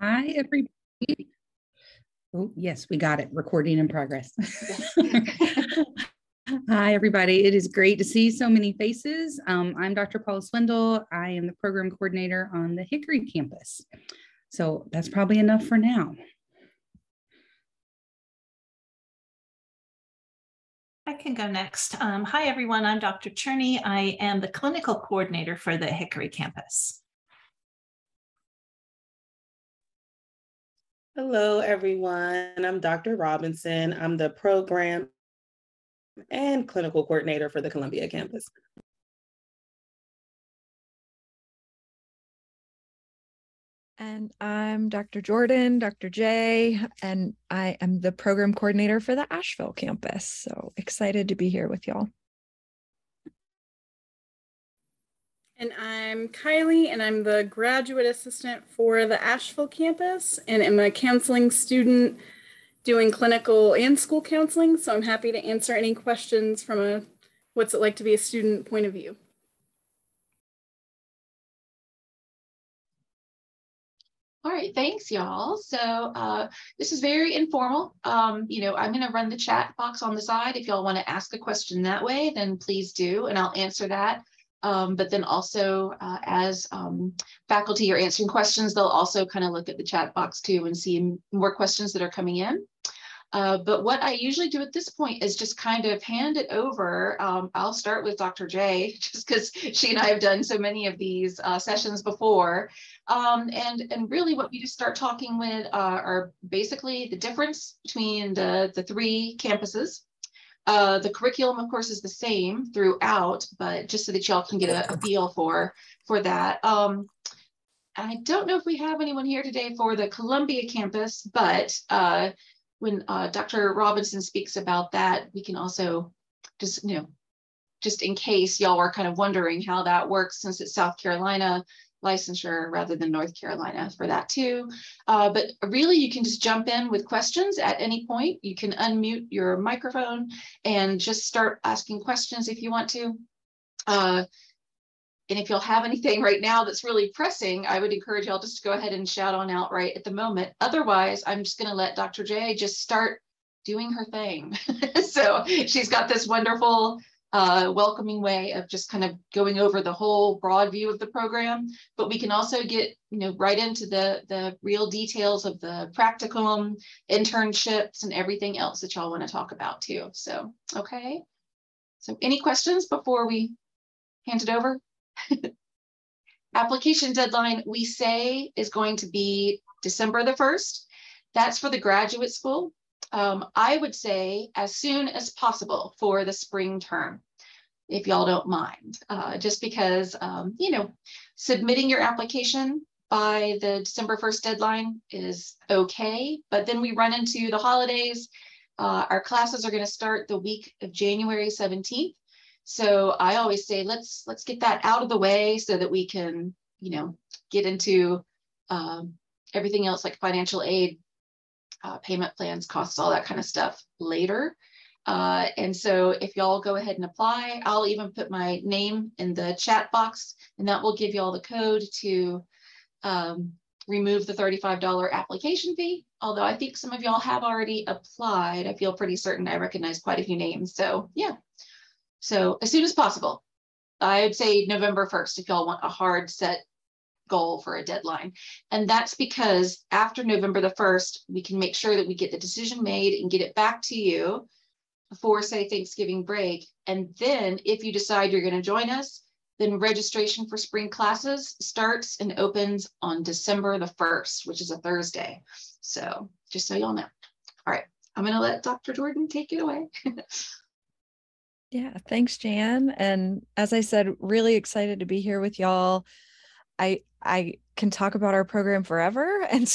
Hi, everybody. Oh, yes, we got it. Recording in progress. Hi, everybody. It is great to see so many faces. I'm Dr. Paula Swindle. I am the program coordinator on the Hickory campus. So that's probably enough for now. I can go next. Hi, everyone. I'm Dr. Czerny. I am the clinical coordinator for the Hickory campus. Hello, everyone. I'm Dr. Robinson. I'm the program and clinical coordinator for the Columbia campus. And I'm Dr. Jordan, Dr. J, and I am the program coordinator for the Asheville campus. So excited to be here with y'all. And I'm Kylie, and I'm the graduate assistant for the Asheville campus, and I'm a counseling student doing clinical and school counseling. So I'm happy to answer any questions from a what's it like to be a student point of view. All right, thanks, y'all. So this is very informal. I'm going to run the chat box on the side. If y'all want to ask a question that way, then please do, and I'll answer that. But then also as faculty are answering questions, they'll also kind of look at the chat box too and see more questions that are coming in. But what I usually do at this point is just kind of hand it over. I'll start with Dr. J, just because she and I have done so many of these sessions before. And really what we just start talking with are basically the difference between the three campuses. The curriculum, of course, is the same throughout, but just so that y'all can get a feel for that. I don't know if we have anyone here today for the Columbia campus, but when Dr. Robinson speaks about that, we can also just in case y'all are kind of wondering how that works, since it's South Carolina licensure rather than North Carolina for that too. But really you can just jump in with questions at any point. You can unmute your microphone and just start asking questions if you want to. And if you'll have anything right now that's really pressing, I would encourage y'all just to go ahead and shout on out right at the moment. Otherwise, I'm just going to let Dr. J just start doing her thing. So she's got this wonderful welcoming way of just kind of going over the whole broad view of the program, but we can also get right into the real details of the practicum, internships, and everything else that y'all want to talk about too. So, okay. So any questions before we hand it over? Application deadline, we say, is going to be December the 1st. That's for the graduate school. I would say as soon as possible for the spring term, if y'all don't mind, just because, submitting your application by the December 1st deadline is okay, but then we run into the holidays. Our classes are going to start the week of January 17th. So I always say, let's get that out of the way so that we can, get into everything else like financial aid, payment plans, costs, all that kind of stuff later. And so if y'all go ahead and apply, I'll even put my name in the chat box, and that will give y'all the code to remove the $35 application fee. Although I think some of y'all have already applied. I feel pretty certain I recognize quite a few names. So yeah. So as soon as possible, I would say November 1st, if y'all want a hard set goal for a deadline. And that's because after November the 1st, we can make sure that we get the decision made and get it back to you before, say, Thanksgiving break. And then if you decide you're going to join us, then registration for spring classes starts and opens on December the 1st, which is a Thursday. So just so y'all know. All right, I'm going to let Dr. Jordan take it away. Yeah, thanks, Jan. And as I said, really excited to be here with y'all. I can talk about our program forever. And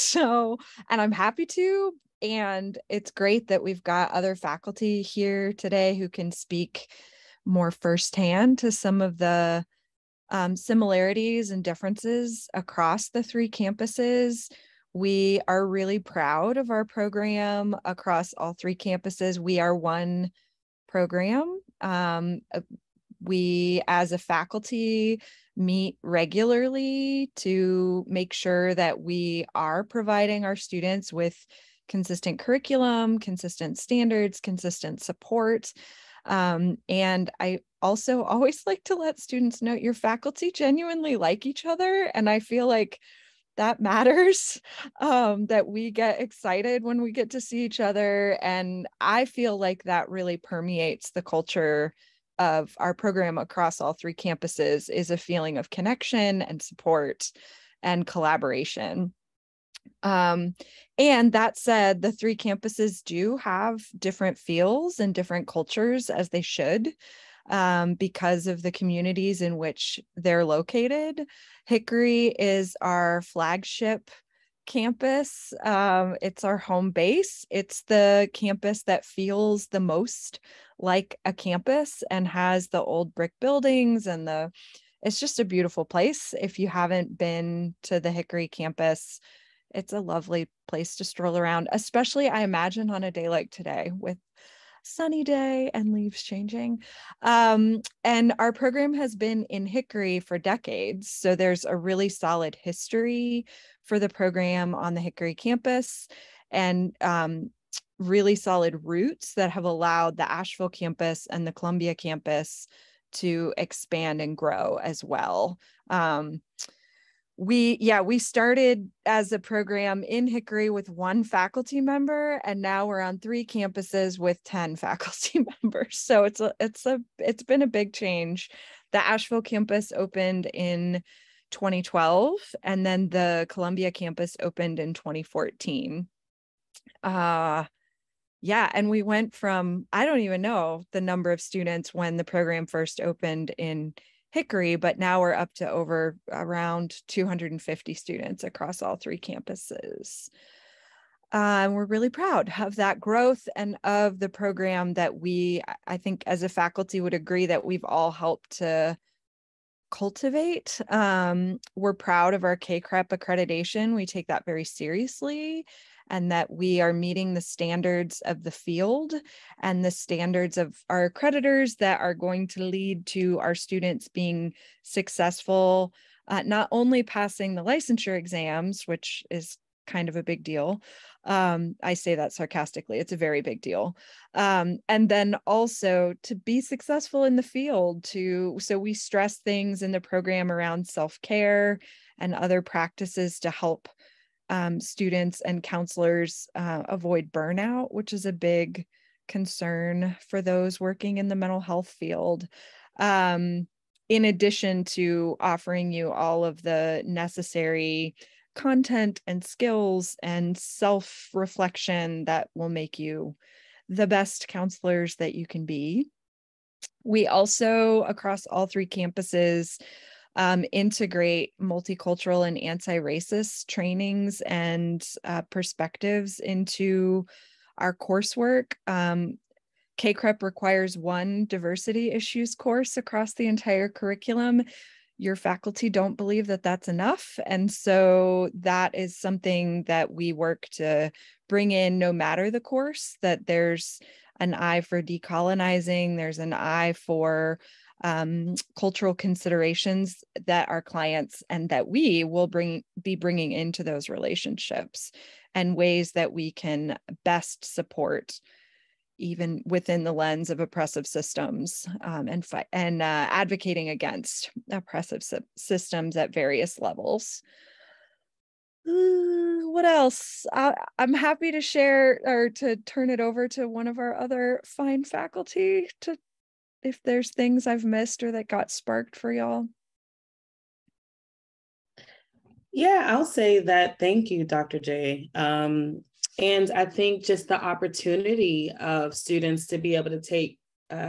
I'm happy to. And it's great that we've got other faculty here today who can speak more firsthand to some of the similarities and differences across the three campuses. We are really proud of our program across all three campuses. We are one program. We, as a faculty meet regularly to make sure that we are providing our students with consistent curriculum, consistent standards, consistent support. And I also always like to let students know your faculty genuinely like each other. And I feel like that matters, that we get excited when we get to see each other. And I feel like that really permeates the culture of our program across all 3 campuses, is a feeling of connection and support and collaboration. And that said, the 3 campuses do have different feels and different cultures, as they should, because of the communities in which they're located. Hickory is our flagship campus. It's our home base. It's the campus that feels the most like a campus and has the old brick buildings, and it's just a beautiful place. If you haven't been to the Hickory campus, it's a lovely place to stroll around, especially I imagine on a day like today with sunny day and leaves changing. And our program has been in Hickory for decades. So there's a really solid history for the program on the Hickory campus, and really solid roots that have allowed the Asheville campus and the Columbia campus to expand and grow as well. We started as a program in Hickory with 1 faculty member, and now we're on 3 campuses with 10 faculty members. So it's been a big change. The Asheville campus opened in 2012, and then the Columbia campus opened in 2014. And we went from, I don't even know the number of students when the program first opened in Hickory, but now we're up to around 250 students across all 3 campuses. We're really proud of that growth and of the program that I think as a faculty would agree that we've all helped to cultivate. We're proud of our CACREP accreditation. We take that very seriously, and that we are meeting the standards of the field and the standards of our accreditors that are going to lead to our students being successful, not only passing the licensure exams, which is kind of a big deal. I say that sarcastically, it's a very big deal. And then also to be successful in the field so we stress things in the program around self-care and other practices to help students and counselors avoid burnout, which is a big concern for those working in the mental health field. In addition to offering you all of the necessary content and skills and self-reflection that will make you the best counselors that you can be. We also, across all 3 campuses, integrate multicultural and anti-racist trainings and perspectives into our coursework. CACREP requires 1 diversity issues course across the entire curriculum. Your faculty don't believe that that's enough. And so that is something that we work to bring in no matter the course, that there's an eye for decolonizing, there's an eye for cultural considerations that our clients and that we will be bringing into those relationships, and ways that we can best support even within the lens of oppressive systems, and advocating against oppressive systems at various levels. What else? I'm happy to share or to turn it over to one of our other fine faculty if there's things I've missed or that got sparked for y'all. Yeah, I'll say that. Thank you, Dr. J. And I think just the opportunity of students to be able to take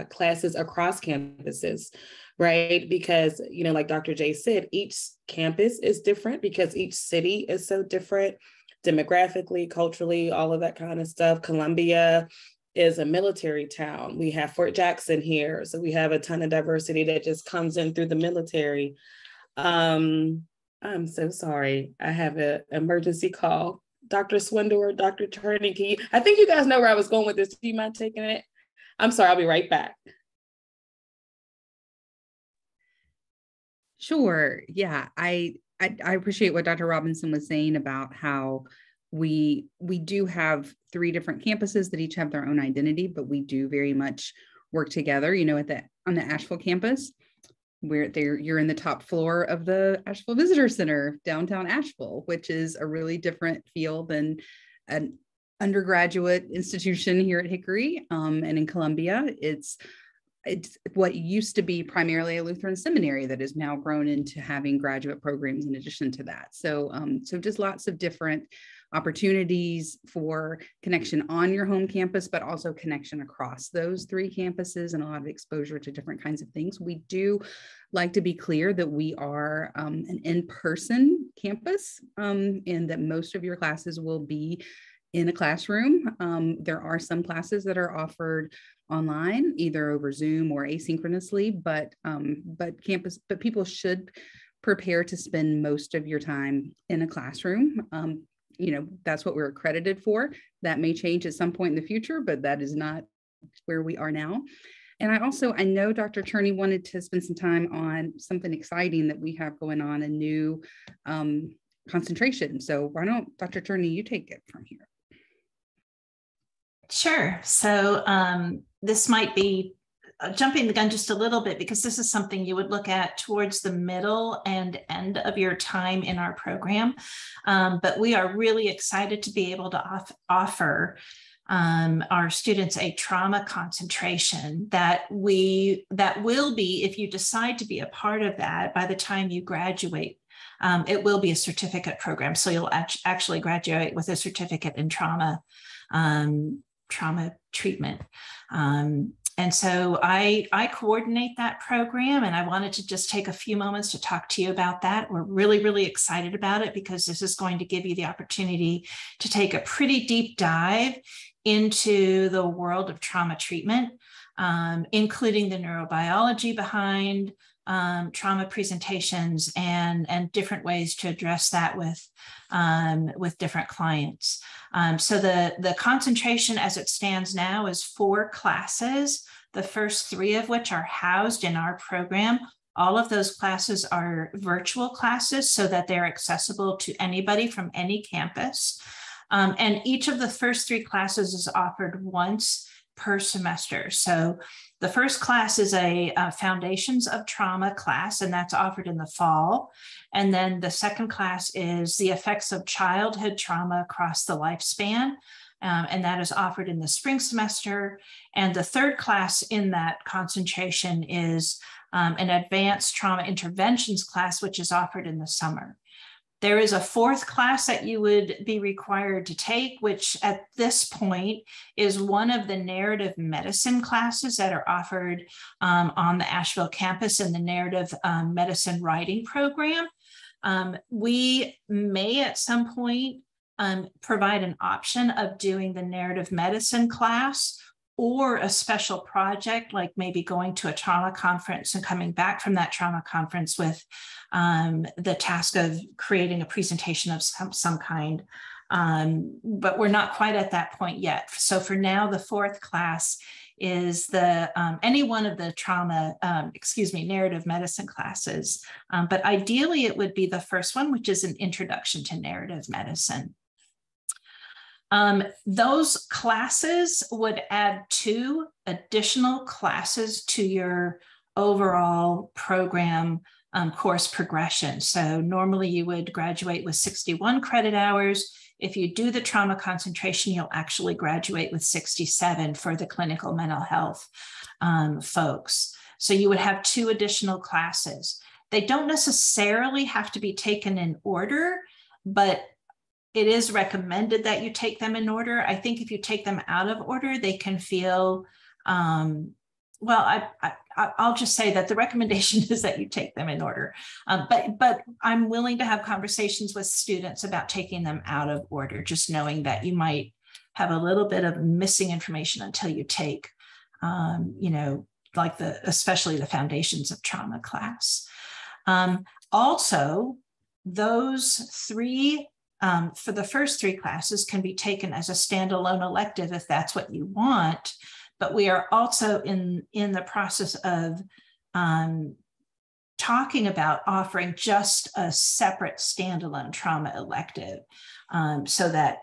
classes across campuses, right? Because, like Dr. J said, each campus is different because each city is so different demographically, culturally, all of that kind of stuff. Columbia is a military town. We have Fort Jackson here. So we have a ton of diversity that just comes in through the military. I'm so sorry. I have an emergency call. Dr. Swindle or Dr. Czerny, I think you guys know where I was going with this. Do you mind taking it? I'm sorry, I'll be right back. Sure. Yeah. I appreciate what Dr. Robinson was saying about how we do have 3 different campuses that each have their own identity, but we do very much work together, you know, on the Asheville campus, where you're in the top floor of the Asheville Visitor Center, downtown Asheville, which is a really different feel than an undergraduate institution here at Hickory, and in Columbia. It's what used to be primarily a Lutheran seminary that has now grown into having graduate programs in addition to that. So just lots of different opportunities for connection on your home campus, but also connection across those 3 campuses and a lot of exposure to different kinds of things. We do like to be clear that we are an in-person campus, and that most of your classes will be in a classroom. There are some classes that are offered online, either over Zoom or asynchronously, but people should prepare to spend most of your time in a classroom. You know, that's what we're accredited for. That may change at some point in the future, but that is not where we are now. And I know Dr. Czerny wanted to spend some time on something exciting that we have going on, a new concentration. So why don't, Dr. Czerny, you take it from here? Sure. So this might be jumping the gun just a little bit, because this is something you would look at towards the middle and end of your time in our program. But we are really excited to be able to offer our students a trauma concentration that will be, if you decide to be a part of that, by the time you graduate, it will be a certificate program. So you'll actually graduate with a certificate in trauma treatment. And so I coordinate that program, and I wanted to just take a few moments to talk to you about that. We're really, really excited about it, because this is going to give you the opportunity to take a pretty deep dive into the world of trauma treatment, including the neurobiology behind trauma presentations and different ways to address that with different clients. So the concentration as it stands now is 4 classes, the first 3 of which are housed in our program. All of those classes are virtual classes so that they're accessible to anybody from any campus. And each of the first 3 classes is offered once per semester. So the first class is a Foundations of Trauma class, and that's offered in the fall. And then the second class is the Effects of Childhood Trauma Across the Lifespan, and that is offered in the spring semester. And the third class in that concentration is an Advanced Trauma Interventions class, which is offered in the summer. There is a 4th class that you would be required to take, which at this point is one of the narrative medicine classes that are offered on the Asheville campus in the narrative medicine writing program. We may at some point provide an option of doing the narrative medicine class, or a special project, like maybe going to a trauma conference and coming back from that trauma conference with the task of creating a presentation of some kind. But we're not quite at that point yet. So for now, the 4th class is any one of the narrative medicine classes. But ideally, it would be the first one, which is an introduction to narrative medicine. Those classes would add 2 additional classes to your overall program course progression. So normally you would graduate with 61 credit hours. If you do the trauma concentration, you'll actually graduate with 67 for the clinical mental health folks. So you would have 2 additional classes. They don't necessarily have to be taken in order, but it is recommended that you take them in order. I think if you take them out of order, they can feel, I'll just say that the recommendation is that you take them in order. But I'm willing to have conversations with students about taking them out of order, just knowing that you might have a little bit of missing information until you take, like especially the Foundations of Trauma class. Also, those 3 for the first 3 classes can be taken as a standalone elective if that's what you want, but we are also in the process of talking about offering just a separate standalone trauma elective, so that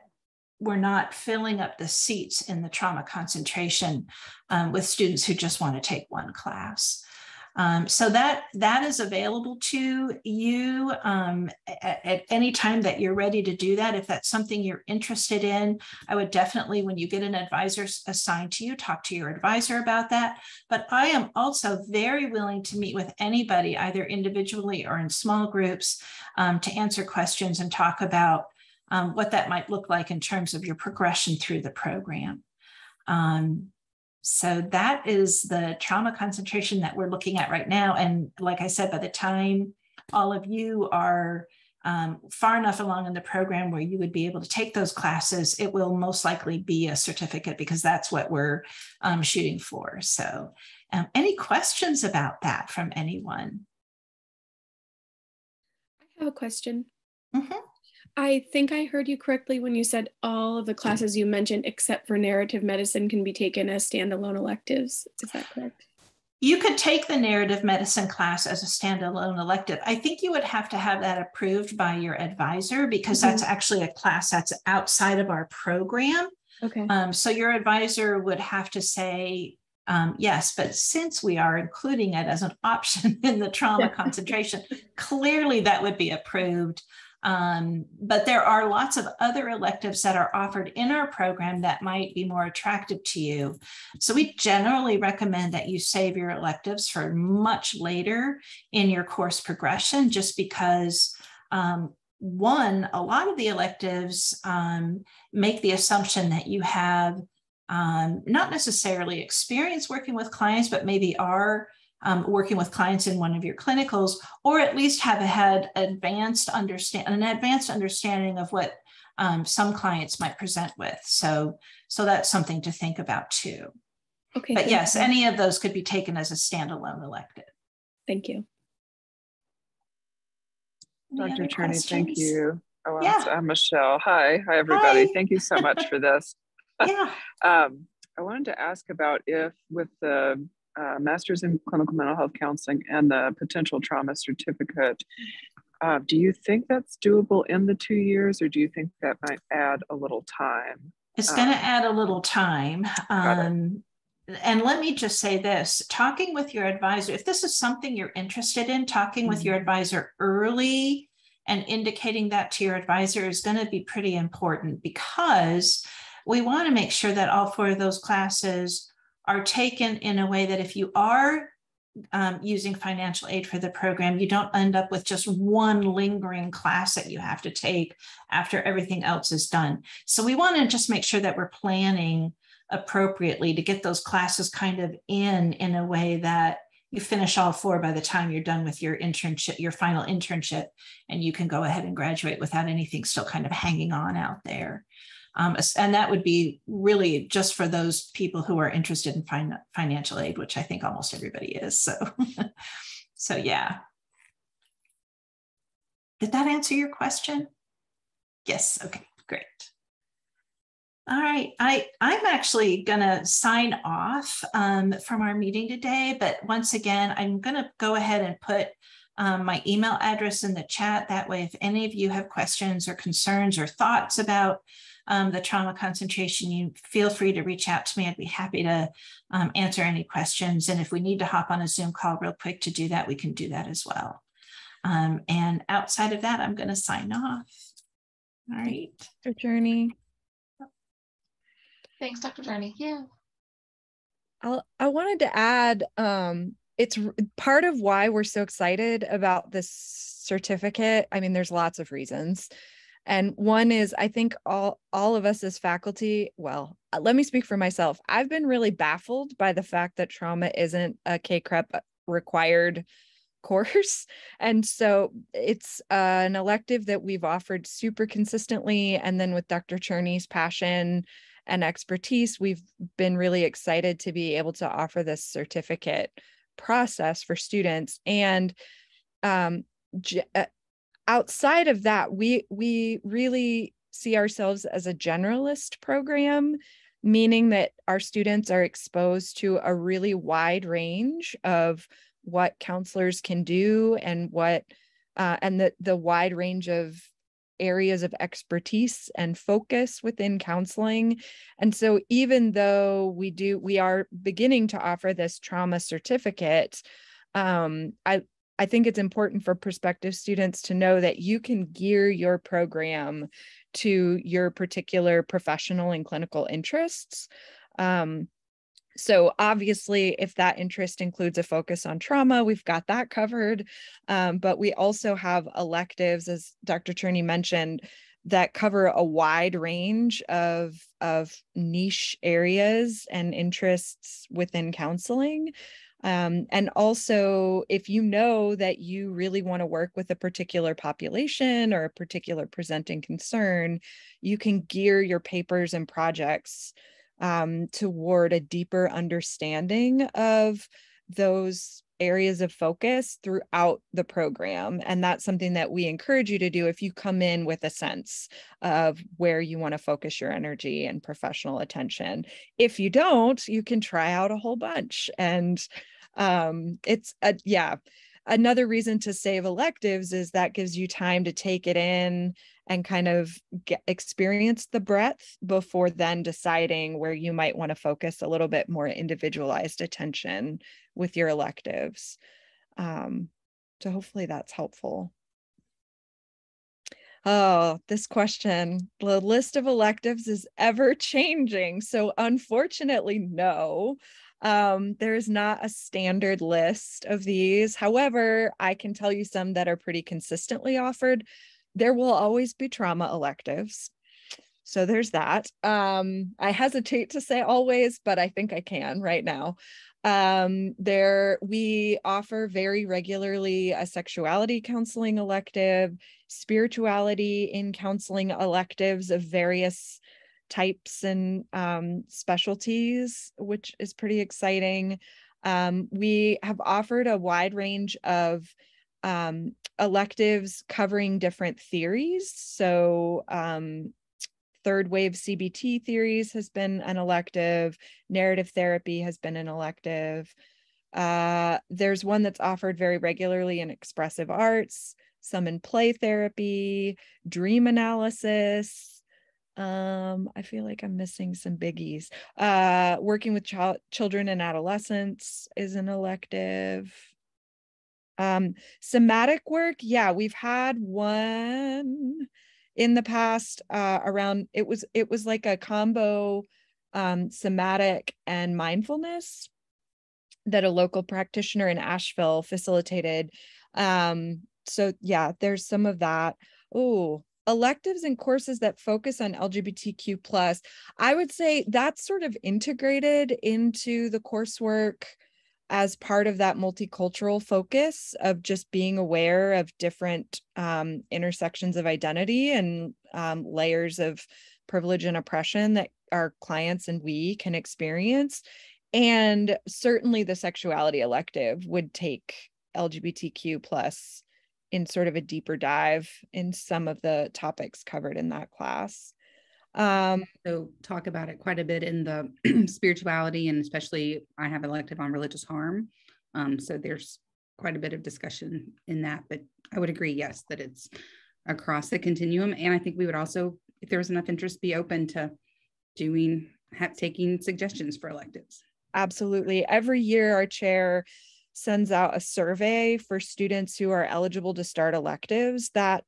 we're not filling up the seats in the trauma concentration with students who just want to take one class. So that is available to you at any time that you're ready to do that. If that's something you're interested in, I would definitely, when you get an advisor assigned to you, talk to your advisor about that. But I am also very willing to meet with anybody, either individually or in small groups, to answer questions and talk about what that might look like in terms of your progression through the program. So that is the trauma concentration that we're looking at right now. And like I said, by the time all of you are far enough along in the program where you would be able to take those classes, it will most likely be a certificate, because that's what we're shooting for. So any questions about that from anyone? I have a question. Mm-hmm. I think I heard you correctly when you said all of the classes you mentioned, except for narrative medicine, can be taken as standalone electives. Is that correct? You could take the narrative medicine class as a standalone elective. I think you would have to have that approved by your advisor, because that's actually a class that's outside of our program. Okay. So your advisor would have to say, yes, but since we are including it as an option in the trauma concentration, clearly that would be approved. But there are lots of other electives that are offered in our program that might be more attractive to you. So we generally recommend that you save your electives for much later in your course progression, just because one, a lot of the electives make the assumption that you have not necessarily experience working with clients, but maybe are working with clients in one of your clinicals, or at least have had an advanced understanding of what some clients might present with. So that's something to think about too. Okay. But yes, any of those could be taken as a standalone elective. Thank you. Dr. Czerny, thank you. Oh, Yeah. I'm Michelle. Hi everybody. Hi. Thank you so much for this. Yeah. I wanted to ask about if with the Master's in Clinical Mental Health Counseling and the potential trauma certificate, do you think that's doable in the 2 years, or do you think that might add a little time? It's going to add a little time. And let me just say this, talking with your advisor, if this is something you're interested in, talking with your advisor early and indicating that to your advisor is going to be pretty important, because we want to make sure that all 4 of those classes are taken in a way that if you are using financial aid for the program, you don't end up with just one lingering class that you have to take after everything else is done. So we want to just make sure that we're planning appropriately to get those classes kind of in a way that you finish all 4 by the time you're done with your internship, your final internship, and you can go ahead and graduate without anything still kind of hanging on out there. And that would be really just for those people who are interested in financial aid, which I think almost everybody is. So, so yeah. Did that answer your question? Yes. Okay, great. All right. I'm actually going to sign off from our meeting today. But once again, I'm going to go ahead and put my email address in the chat. That way, if any of you have questions or concerns or thoughts about the trauma concentration, you feel free to reach out to me. I'd be happy to answer any questions. And if we need to hop on a Zoom call real quick to do that, we can do that as well. And outside of that, I'm going to sign off. All right. Dr. Czerny. Thanks, Dr. Czerny. Yeah. I wanted to add, it's part of why we're so excited about this certificate. I mean, there's lots of reasons. And one is, I think all of us as faculty, well, let me speak for myself. I've been really baffled by the fact that trauma isn't a KCREP required course. And so it's an elective that we've offered super consistently. And then with Dr. Czerny's passion and expertise, we've been really excited to be able to offer this certificate process for students. And outside of that, we really see ourselves as a generalist program, meaning that our students are exposed to a really wide range of what counselors can do and what and the wide range of areas of expertise and focus within counseling. And so even though we are beginning to offer this trauma certificate, I think it's important for prospective students to know that you can gear your program to your particular professional and clinical interests. So obviously, if that interest includes a focus on trauma, we've got that covered. But we also have electives, as Dr. Czerny mentioned, that cover a wide range of niche areas and interests within counseling. And also, if you know that you really want to work with a particular population or a particular presenting concern, you can gear your papers and projects toward a deeper understanding of those areas of focus throughout the program. And that's something that we encourage you to do if you come in with a sense of where you want to focus your energy and professional attention. If you don't, you can try out a whole bunch. And another reason to save electives is that gives you time to take it in and kind of experience the breadth before then deciding where you might want to focus a little bit more individualized attention with your electives. So hopefully that's helpful. Oh, this question, the list of electives is ever changing. So unfortunately, no. There is not a standard list of these. However, I can tell you some that are pretty consistently offered. There will always be trauma electives. So there's that. I hesitate to say always, but I think I can right now. We offer very regularly a sexuality counseling elective, spirituality in counseling electives of various types and specialties, which is pretty exciting. We have offered a wide range of electives covering different theories. So third wave CBT theories has been an elective, narrative therapy has been an elective. There's one that's offered very regularly in expressive arts, some in play therapy, dream analysis. I feel like I'm missing some biggies. Working with children and adolescents is an elective. Somatic work, yeah, we've had one in the past around, it was like a combo somatic and mindfulness that a local practitioner in Asheville facilitated. So yeah, there's some of that. Oh, electives and courses that focus on LGBTQ+. I would say that's sort of integrated into the coursework as part of that multicultural focus of just being aware of different intersections of identity and layers of privilege and oppression that our clients and we can experience. And certainly the sexuality elective would take LGBTQ+ in sort of a deeper dive in some of the topics covered in that class. So talk about it quite a bit in the spirituality, and especially I have elective on religious harm. So there's quite a bit of discussion in that, but I would agree, yes, that it's across the continuum. And I think we would also, if there was enough interest, be open to taking suggestions for electives. Absolutely. Every year our chair sends out a survey for students who are eligible to start electives that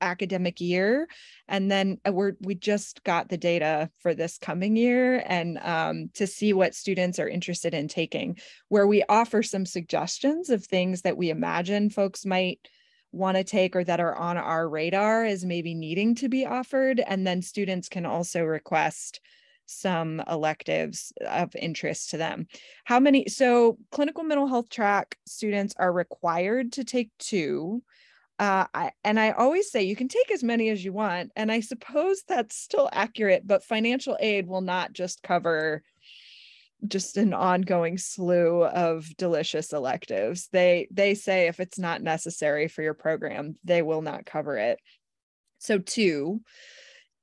academic year. And then we just got the data for this coming year, and to see what students are interested in taking, where we offer some suggestions of things that we imagine folks might want to take or that are on our radar as maybe needing to be offered. And then students can also request some electives of interest to them. So clinical mental health track students are required to take 2. And I always say you can take as many as you want. And I suppose that's still accurate, but financial aid will not just cover just an ongoing slew of delicious electives. They say if it's not necessary for your program, they will not cover it. So 2.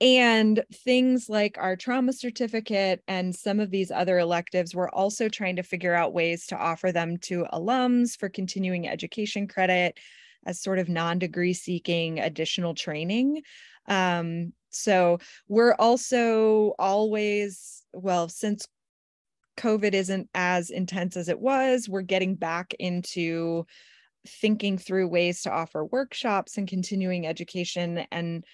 And things like our trauma certificate and some of these other electives, we're also trying to figure out ways to offer them to alums for continuing education credit as sort of non-degree seeking additional training. So we're also always, well, since COVID isn't as intense as it was, we're getting back into thinking through ways to offer workshops and continuing education and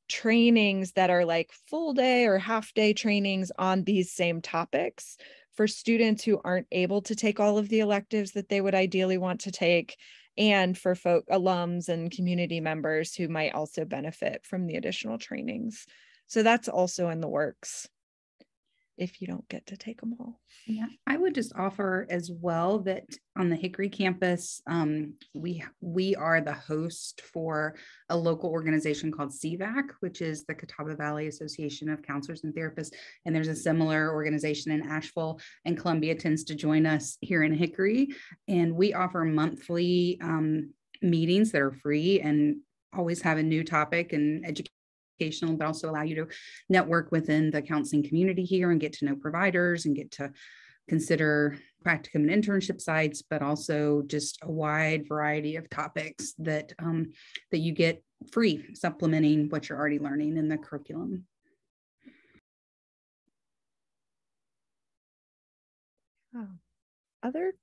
trainings that are like full day or half day trainings on these same topics for students who aren't able to take all of the electives that they would ideally want to take, and for alums and community members who might also benefit from the additional trainings. So that's also in the works if you don't get to take them all. Yeah, I would just offer as well that on the Hickory campus, we are the host for a local organization called CVAC, which is the Catawba Valley Association of Counselors and Therapists. And there's a similar organization in Asheville, and Columbia tends to join us here in Hickory. And we offer monthly meetings that are free and always have a new topic and education, but also allow you to network within the counseling community here and get to know providers and get to consider practicum and internship sites, but also just a wide variety of topics that that you get free, supplementing what you're already learning in the curriculum. Oh. Other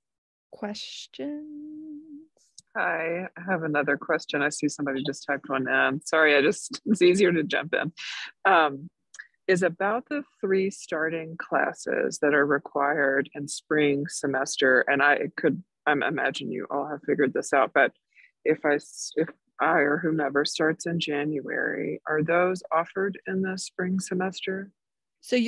questions? I have another question. I see somebody just typed one in. Sorry, it's easier to jump in. Is about the 3 starting classes that are required in spring semester. And I imagine you all have figured this out, but if I or whomever starts in January, are those offered in the spring semester? So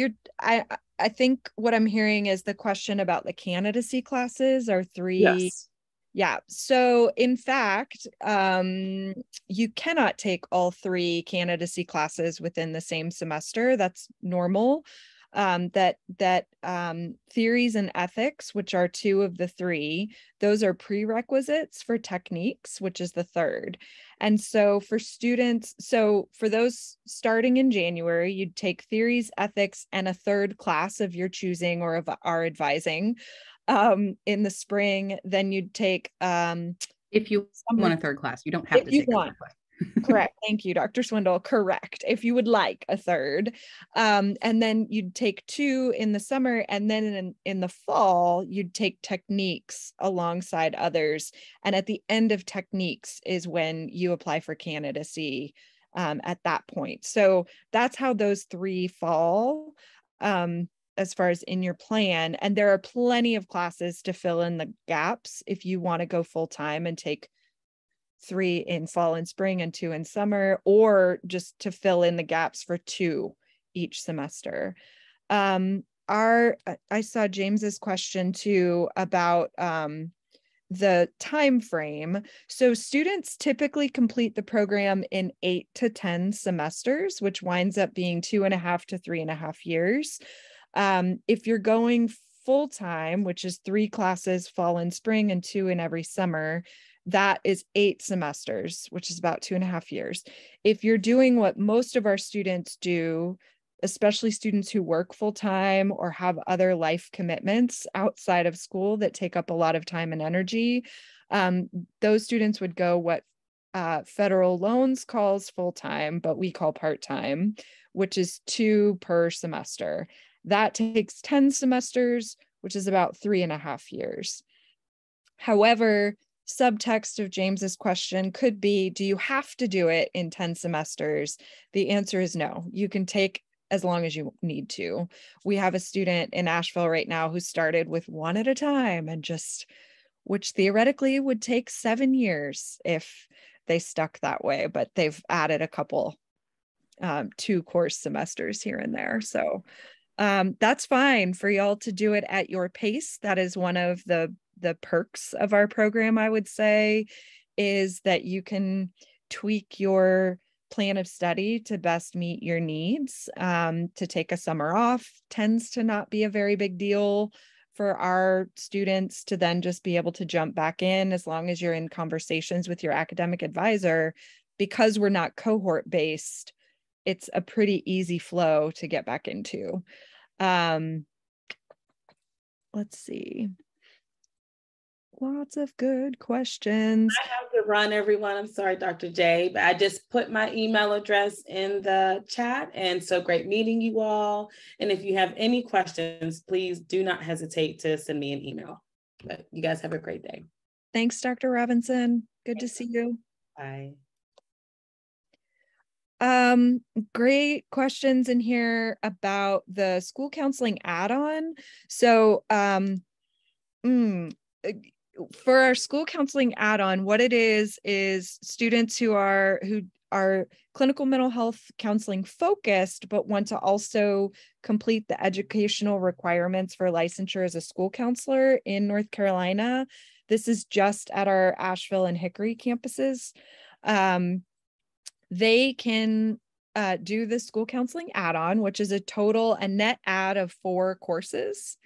I think what I'm hearing is the question about the candidacy classes are 3. Yes. Yeah. So in fact, you cannot take all 3 candidacy classes within the same semester. That's normal. Theories and ethics, which are 2 of the 3, those are prerequisites for techniques, which is the 3rd. And so for students, for those starting in January, you'd take theories, ethics, and a 3rd class of your choosing or of our advising. In the spring, then you'd take if you want a 3rd class, you don't have to take a 3rd class. Correct. Thank you, Dr. Swindle. Correct. If you would like a 3rd. And then you'd take 2 in the summer, and then in the fall, you'd take techniques alongside others. And at the end of techniques is when you apply for candidacy at that point. So that's how those 3 fall. As far as in your plan. And there are plenty of classes to fill in the gaps if you want to go full time and take 3 in fall and spring and 2 in summer, or just to fill in the gaps for 2 each semester. I saw James's question too about the time frame. So students typically complete the program in 8 to 10 semesters, which winds up being 2.5 to 3.5 years. If you're going full time, which is 3 classes fall and spring and 2 in every summer, that is 8 semesters, which is about 2.5 years. If you're doing what most of our students do, especially students who work full time or have other life commitments outside of school that take up a lot of time and energy, those students would go what federal loans calls full time, but we call part time, which is 2 per semester. That takes 10 semesters, which is about 3.5 years. However, subtext of James's question could be, do you have to do it in 10 semesters? The answer is no. You can take as long as you need to. We have a student in Asheville right now who started with 1 at a time, and which theoretically would take 7 years if they stuck that way, but they've added a couple 2 course semesters here and there. So that's fine for y'all to do it at your pace. That is one of the perks of our program, I would say, is that you can tweak your plan of study to best meet your needs. To take a summer off tends to not be a very big deal for our students to then just be able to jump back in as long as you're in conversations with your academic advisor. Because we're not cohort based, it's a pretty easy flow to get back into. Let's see. Lots of good questions. I have to run, everyone. I'm sorry, Dr. J, but I just put my email address in the chat. And so great meeting you all. And if you have any questions, please do not hesitate to send me an email. But you guys have a great day. Thanks, Dr. Robinson. Good to see you. Bye. Great questions in here about the school counseling add-on. So, for our school counseling add-on, what it is students who are clinical mental health counseling focused, but want to also complete the educational requirements for licensure as a school counselor in North Carolina. This is just at our Asheville and Hickory campuses. They can do the school counseling add-on, which is a net add of 4 courses.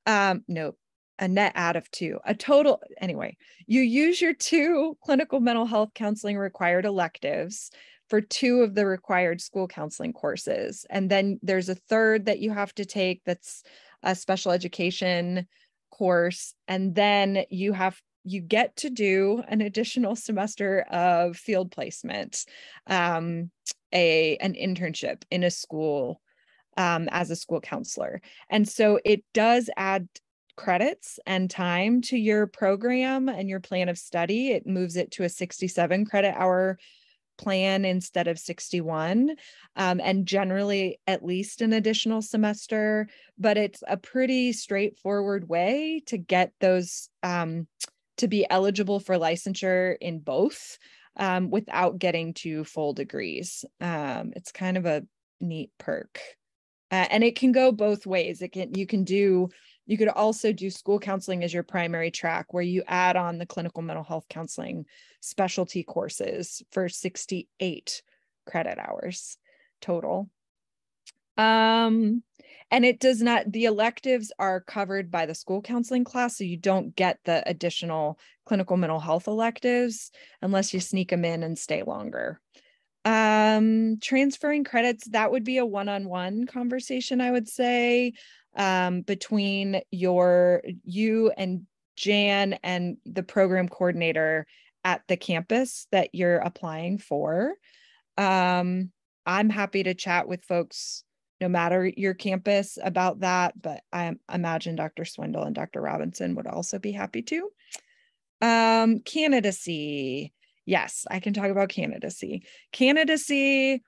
No, a net add of 2, a total. Anyway, you use your 2 clinical mental health counseling required electives for 2 of the required school counseling courses. And then there's a third that you have to take that's a special education course. And then you get to do an additional semester of field placement, an internship in a school as a school counselor. And so it does add credits and time to your program and your plan of study. It moves it to a 67 credit hour plan instead of 61, and generally at least an additional semester, but it's a pretty straightforward way to get those to be eligible for licensure in both without getting to full degrees. It's kind of a neat perk. And it can go both ways. You could also do school counseling as your primary track, where you add on the clinical mental health counseling specialty courses for 68 credit hours total. And the electives are covered by the school counseling class, so you don't get the additional clinical mental health electives unless you sneak them in and stay longer. Transferring credits, that would be a one-on-one conversation, I would say, between you and Jan and the program coordinator at the campus that you're applying for. I'm happy to chat with folks no matter your campus about that, but I imagine Dr. Swindle and Dr. Robinson would also be happy to. Candidacy. Yes, I can talk about candidacy. Candidacy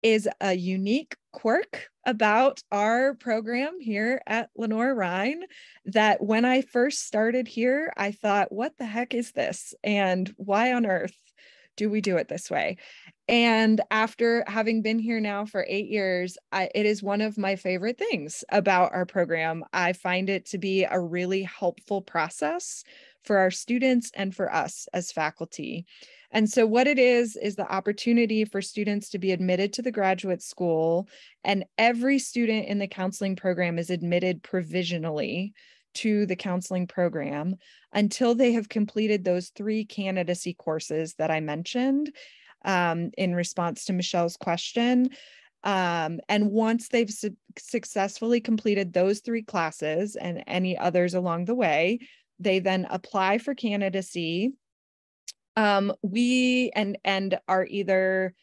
is a unique quirk about our program here at Lenoir-Rhyne that when I first started here, I thought, what the heck is this? And why on earth do we do it this way? And after having been here now for 8 years, it is one of my favorite things about our program. I find it to be a really helpful process for our students and for us as faculty. And so what it is the opportunity for students to be admitted to the graduate school, and every student in the counseling program is admitted provisionally to the counseling program until they have completed those 3 candidacy courses that I mentioned in response to Michelle's question. And once they've successfully completed those 3 classes and any others along the way, they then apply for candidacy. We are either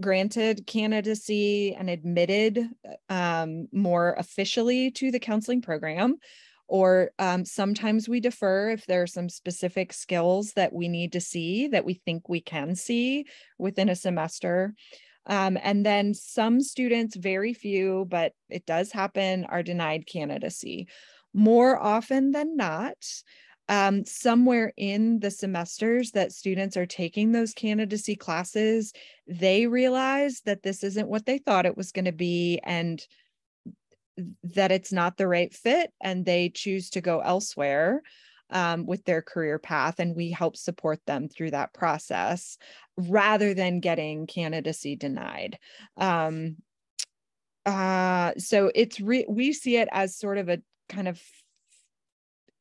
granted candidacy and admitted more officially to the counseling program, or sometimes we defer if there are some specific skills that we need to see that we think we can see within a semester. And then some students, very few, but it does happen, are denied candidacy. More often than not, somewhere in the semesters that students are taking those candidacy classes, they realize that this isn't what they thought it was going to be, and that it's not the right fit, and they choose to go elsewhere with their career path, and we help support them through that process rather than getting candidacy denied. So we see it as sort of a kind of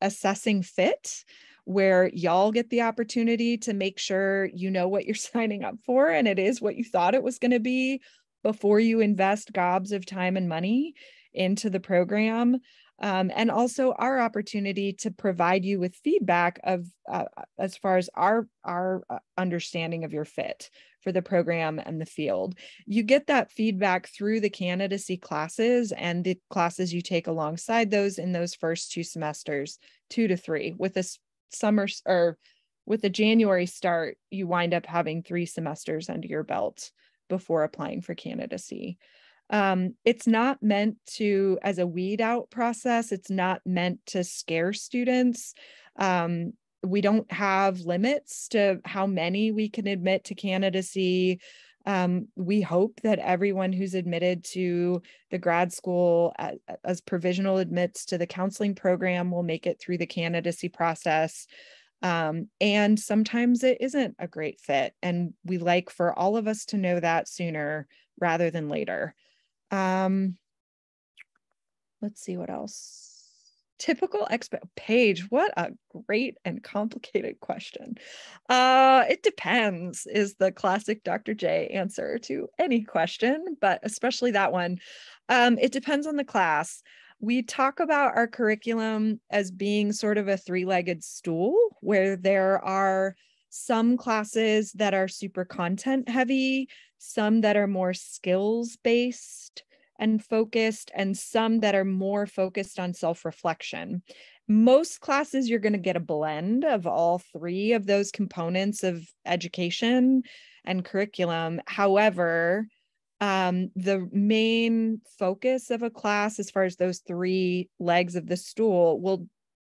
assessing fit, where y'all get the opportunity to make sure you know what you're signing up for and it is what you thought it was going to be before you invest gobs of time and money into the program. And also our opportunity to provide you with feedback of as far as our understanding of your fit for the program and the field. You get that feedback through the candidacy classes and the classes you take alongside those in those first 2 semesters, 2 to 3. With a summer or with a January start, you wind up having 3 semesters under your belt before applying for candidacy. It's not meant to, as a weed out process, it's not meant to scare students. We don't have limits to how many we can admit to candidacy. We hope that everyone who's admitted to the grad school as provisional admits to the counseling program will make it through the candidacy process. And sometimes it isn't a great fit. And we like for all of us to know that sooner rather than later. Let's see what else. Typical Paige, what a great and complicated question. It depends is the classic Dr. J answer to any question, but especially that one. It depends on the class. We talk about our curriculum as being sort of a 3-legged stool where there are some classes that are super content heavy, some that are more skills based and focused, and some that are more focused on self-reflection. Most classes, you're going to get a blend of all 3 of those components of education and curriculum. However, the main focus of a class, as far as those 3 legs of the stool, will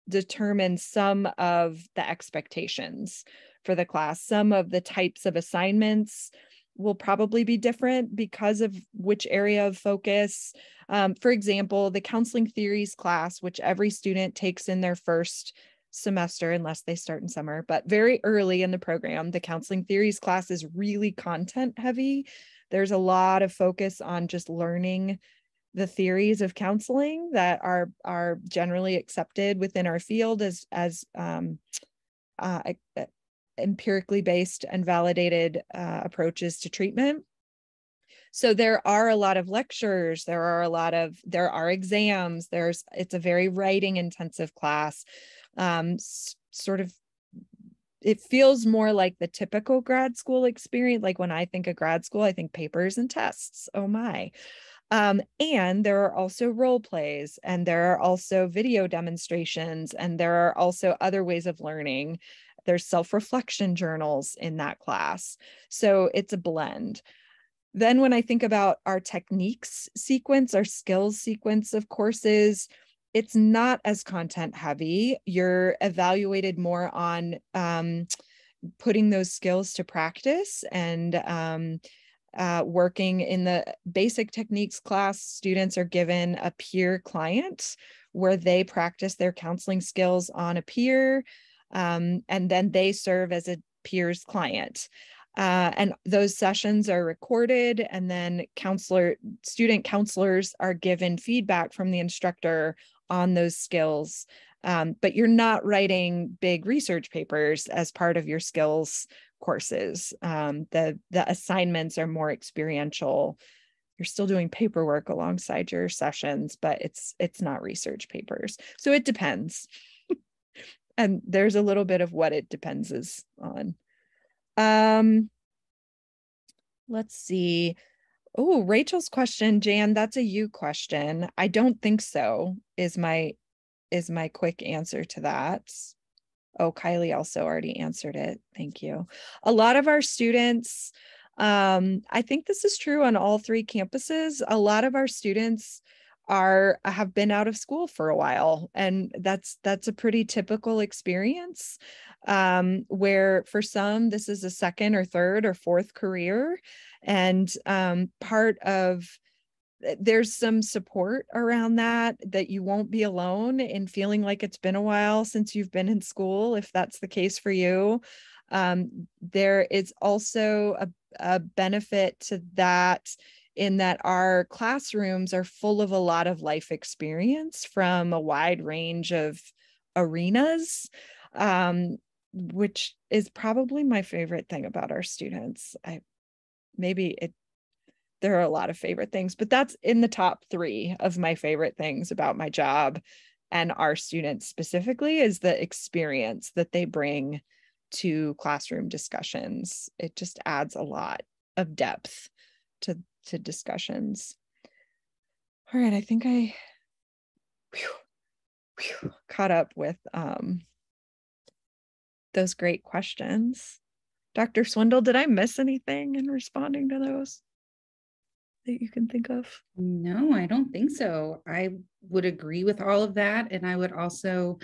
determine some of the expectations for the class. Some of the types of assignments will probably be different because of which area of focus. For example, the counseling theories class, which every student takes in their first semester, unless they start in summer, but very early in the program, the counseling theories class is really content heavy. There's a lot of focus on just learning the theories of counseling that are generally accepted within our field as empirically based and validated approaches to treatment. So there are a lot of lectures, there are exams, it's a very writing intensive class. Sort of, it feels more like the typical grad school experience. Like when I think of grad school, I think papers and tests. Oh my. And there are also role plays, and there are also video demonstrations, and there are also other ways of learning. There's self-reflection journals in that class. So it's a blend. Then when I think about our techniques sequence, our skills sequence of courses, it's not as content heavy. You're evaluated more on putting those skills to practice and working in the basic techniques class. Students are given a peer client where they practice their counseling skills on a peer, and then they serve as a peer's client. And those sessions are recorded, and then student counselors are given feedback from the instructor on those skills. But you're not writing big research papers as part of your skills courses. The assignments are more experiential. You're still doing paperwork alongside your sessions, but it's not research papers. So it depends. And there's a little bit of what it depends is on. Let's see. Oh, Rachel's question, Jan, that's a you question. I don't think so, is my quick answer to that. Oh, Kylie also already answered it. Thank you. A lot of our students, I think this is true on all 3 campuses. A lot of our students have been out of school for a while, and that's a pretty typical experience, where for some this is a second or third or fourth career, and there's some support around that you won't be alone in feeling like it's been a while since you've been in school, if that's the case for you. There is also a benefit to that, in that our classrooms are full of a lot of life experience from a wide range of arenas. which is probably my favorite thing about our students. There are a lot of favorite things, but that's in the top 3 of my favorite things about my job and our students specifically, is the experience that they bring to classroom discussions. It just adds a lot of depth to discussions. All right, I think I caught up with those great questions. Dr. Swindle, did I miss anything in responding to those that you can think of? No, I don't think so. I would agree with all of that. And I would also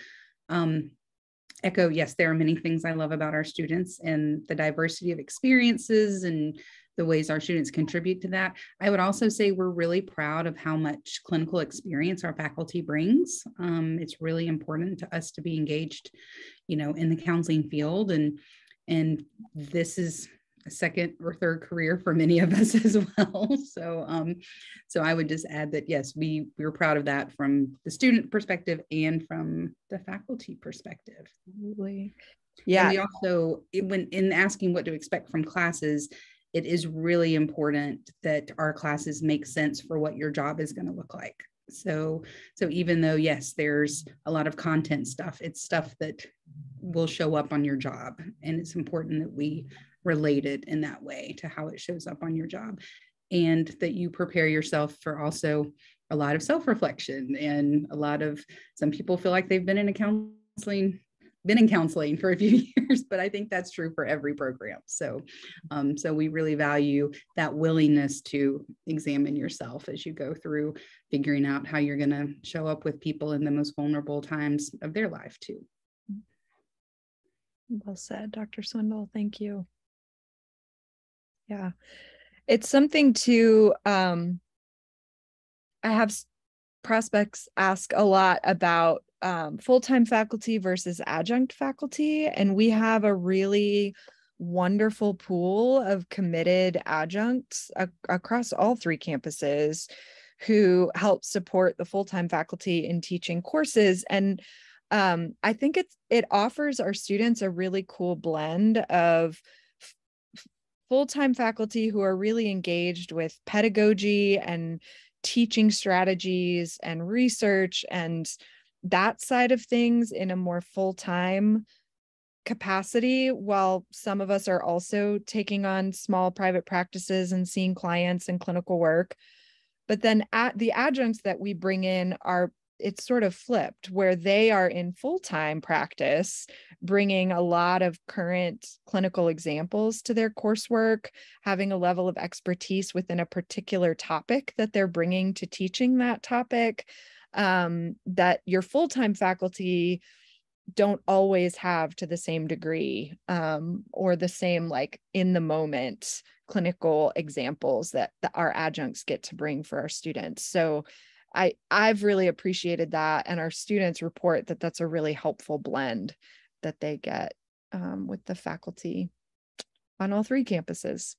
echo, yes, there are many things I love about our students and the diversity of experiences and the ways our students contribute to that. I would also say we're really proud of how much clinical experience our faculty brings. It's really important to us to be engaged, in the counseling field. And this is a second or third career for many of us as well. So I would just add that, yes, we're proud of that from the student perspective and from the faculty perspective. Absolutely. Yeah. And we also, when in asking what to expect from classes, it is really important that our classes make sense for what your job is going to look like. So even though, yes, there's a lot of content stuff, it's stuff that will show up on your job. And it's important that we relate it in that way to how it shows up on your job, and that you prepare yourself for also a lot of self-reflection and some people feel like they've been in counseling for a few years, but I think that's true for every program. So we really value that willingness to examine yourself as you go through figuring out how you're going to show up with people in the most vulnerable times of their life too. Well said, Dr. Swindle. Thank you. Yeah, it's something to, I have prospects ask a lot about full-time faculty versus adjunct faculty. And we have a really wonderful pool of committed adjuncts across all 3 campuses who help support the full-time faculty in teaching courses. And I think it offers our students a really cool blend of full-time faculty who are really engaged with pedagogy and teaching strategies and research and that side of things in a more full-time capacity, while some of us are also taking on small private practices and seeing clients and clinical work. But then the adjuncts that we bring in it's sort of flipped, where they are in full-time practice, bringing a lot of current clinical examples to their coursework, having a level of expertise within a particular topic that they're bringing to teaching that topic, that your full-time faculty don't always have to the same degree, or the same in the moment clinical examples that our adjuncts get to bring for our students. So I've really appreciated that, and our students report that that's a really helpful blend that they get with the faculty on all 3 campuses.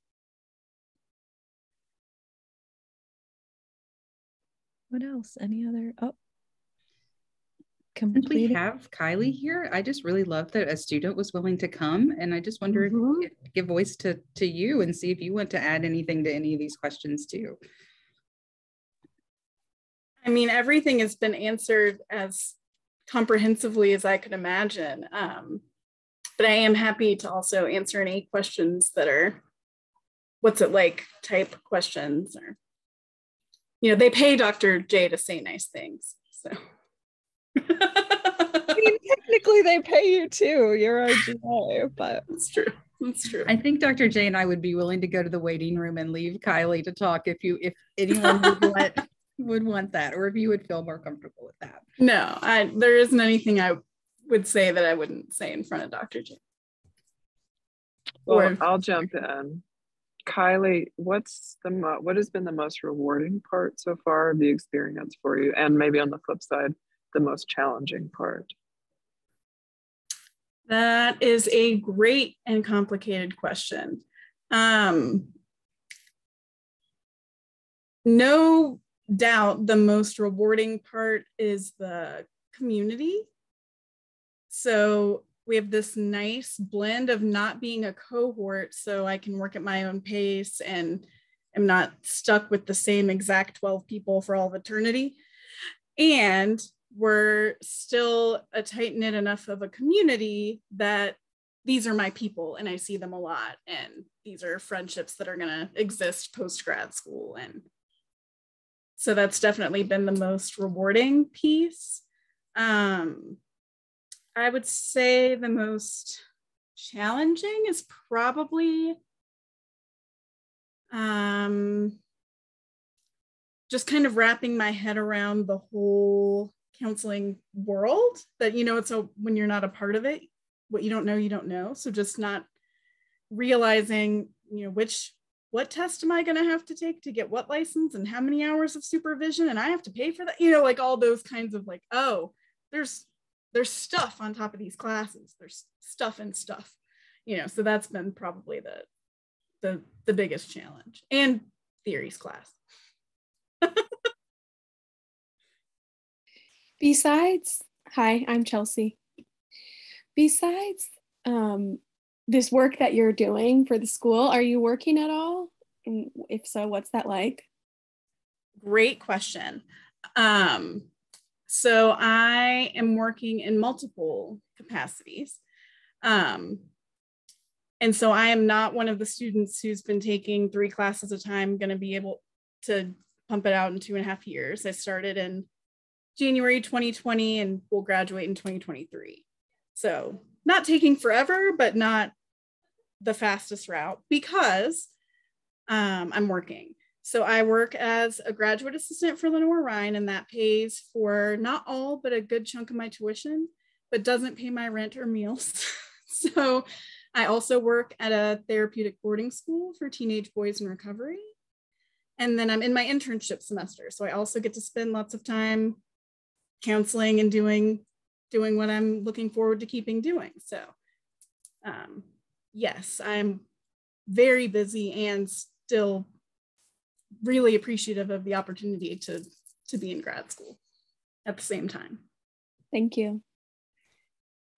What else? Any other? Since we have Kylie here, I just really love that a student was willing to come, and I just wondered if give voice to you and see if you want to add anything to any of these questions too. I mean, everything has been answered as comprehensively as I could imagine. But I am happy to also answer any questions that are what's it like type questions, or, they pay Dr. J to say nice things. So I mean, technically they pay you too. You're our GA, but it's true. That's true. I think Dr. J and I would be willing to go to the waiting room and leave Kylie to talk if anyone would want that, or if you would feel more comfortable with that. No, there isn't anything I would say that I wouldn't say in front of Dr. J. Well, I'll jump in. Kylie, what has been the most rewarding part so far of the experience for you? And maybe on the flip side, the most challenging part? That is a great and complicated question. No doubt the most rewarding part is the community. So we have this nice blend of not being a cohort, so I can work at my own pace and am not stuck with the same exact 12 people for all of eternity. And we're still a tight-knit enough of a community that these are my people and I see them a lot. And these are friendships that are gonna exist post-grad school. And so that's definitely been the most rewarding piece. I would say the most challenging is probably just kind of wrapping my head around the whole counseling world, that, you know, it's when you're not a part of it, what you don't know, you don't know. So just not realizing, you know, what test am I going to have to take to get what license and how many hours of supervision, and I have to pay for that, you know, like all those kinds of like, oh, there's stuff on top of these classes. There's stuff and stuff, you know, so that's been probably the biggest challenge. And theories class. Hi, I'm Chelsea. Besides this work that you're doing for the school, are you working at all? And if so, what's that like? Great question. So I am working in multiple capacities. And so I am not one of the students who's been taking 3 classes at a time, going to be able to pump it out in 2.5 years. I started in January 2020 and will graduate in 2023. So not taking forever, but not the fastest route because I'm working. So I work as a graduate assistant for Lenoir-Rhyne, and that pays for not all, but a good chunk of my tuition, but doesn't pay my rent or meals. So I also work at a therapeutic boarding school for teenage boys in recovery. And then I'm in my internship semester. So I also get to spend lots of time counseling and doing what I'm looking forward to keeping doing. So yes, I'm very busy and still really appreciative of the opportunity to be in grad school at the same time. Thank you.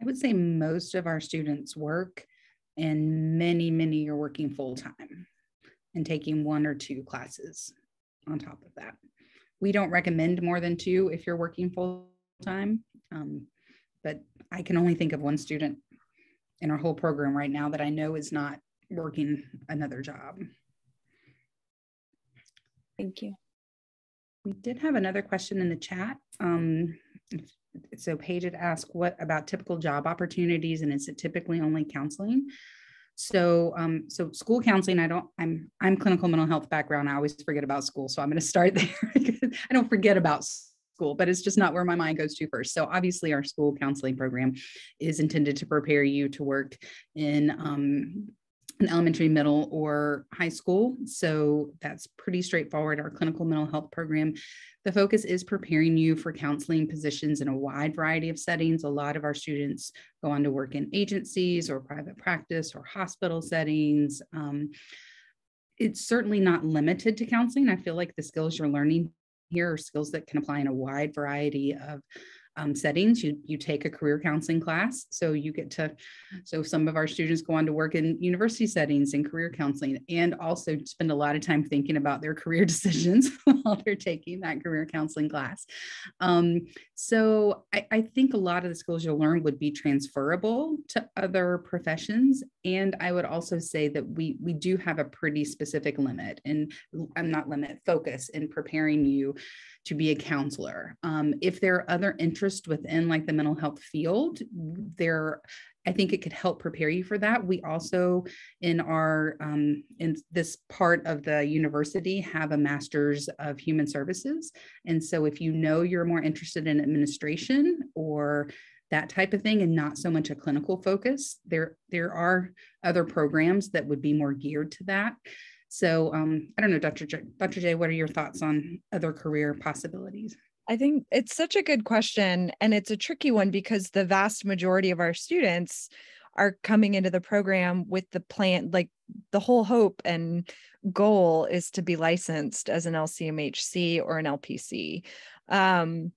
I would say most of our students work, and many are working full-time and taking 1 or 2 classes on top of that. We don't recommend more than 2 if you're working full-time, but I can only think of 1 student in our whole program right now that I know is not working another job. Thank you. We did have another question in the chat. So Paige had asked, what about typical job opportunities, and is it typically only counseling? So school counseling, I'm clinical mental health background. I always forget about school. So I'm going to start there. I don't forget about school, but it's just not where my mind goes to first. So obviously our school counseling program is intended to prepare you to work in an elementary, middle, or high school. So that's pretty straightforward. Our clinical mental health program, the focus is preparing you for counseling positions in a wide variety of settings. A lot of our students go on to work in agencies or private practice or hospital settings. It's certainly not limited to counseling. I feel like the skills you're learning here are skills that can apply in a wide variety of settings. You take a career counseling class, so some of our students go on to work in university settings and career counseling, and also spend a lot of time thinking about their career decisions while they're taking that career counseling class. So I think a lot of the skills you'll learn would be transferable to other professions. And I would also say that we do have a pretty specific focus in preparing you to be a counselor. If there are other interests within like the mental health field, I think it could help prepare you for that. We also in this part of the university have a master's of human services. And so if you know you're more interested in administration or that type of thing and not so much a clinical focus, there are other programs that would be more geared to that. So I don't know, Dr. J, what are your thoughts on other career possibilities? I think it's such a good question, and it's a tricky one because the vast majority of our students are coming into the program with the plan, like the whole hope and goal is to be licensed as an LCMHC or an LPC. And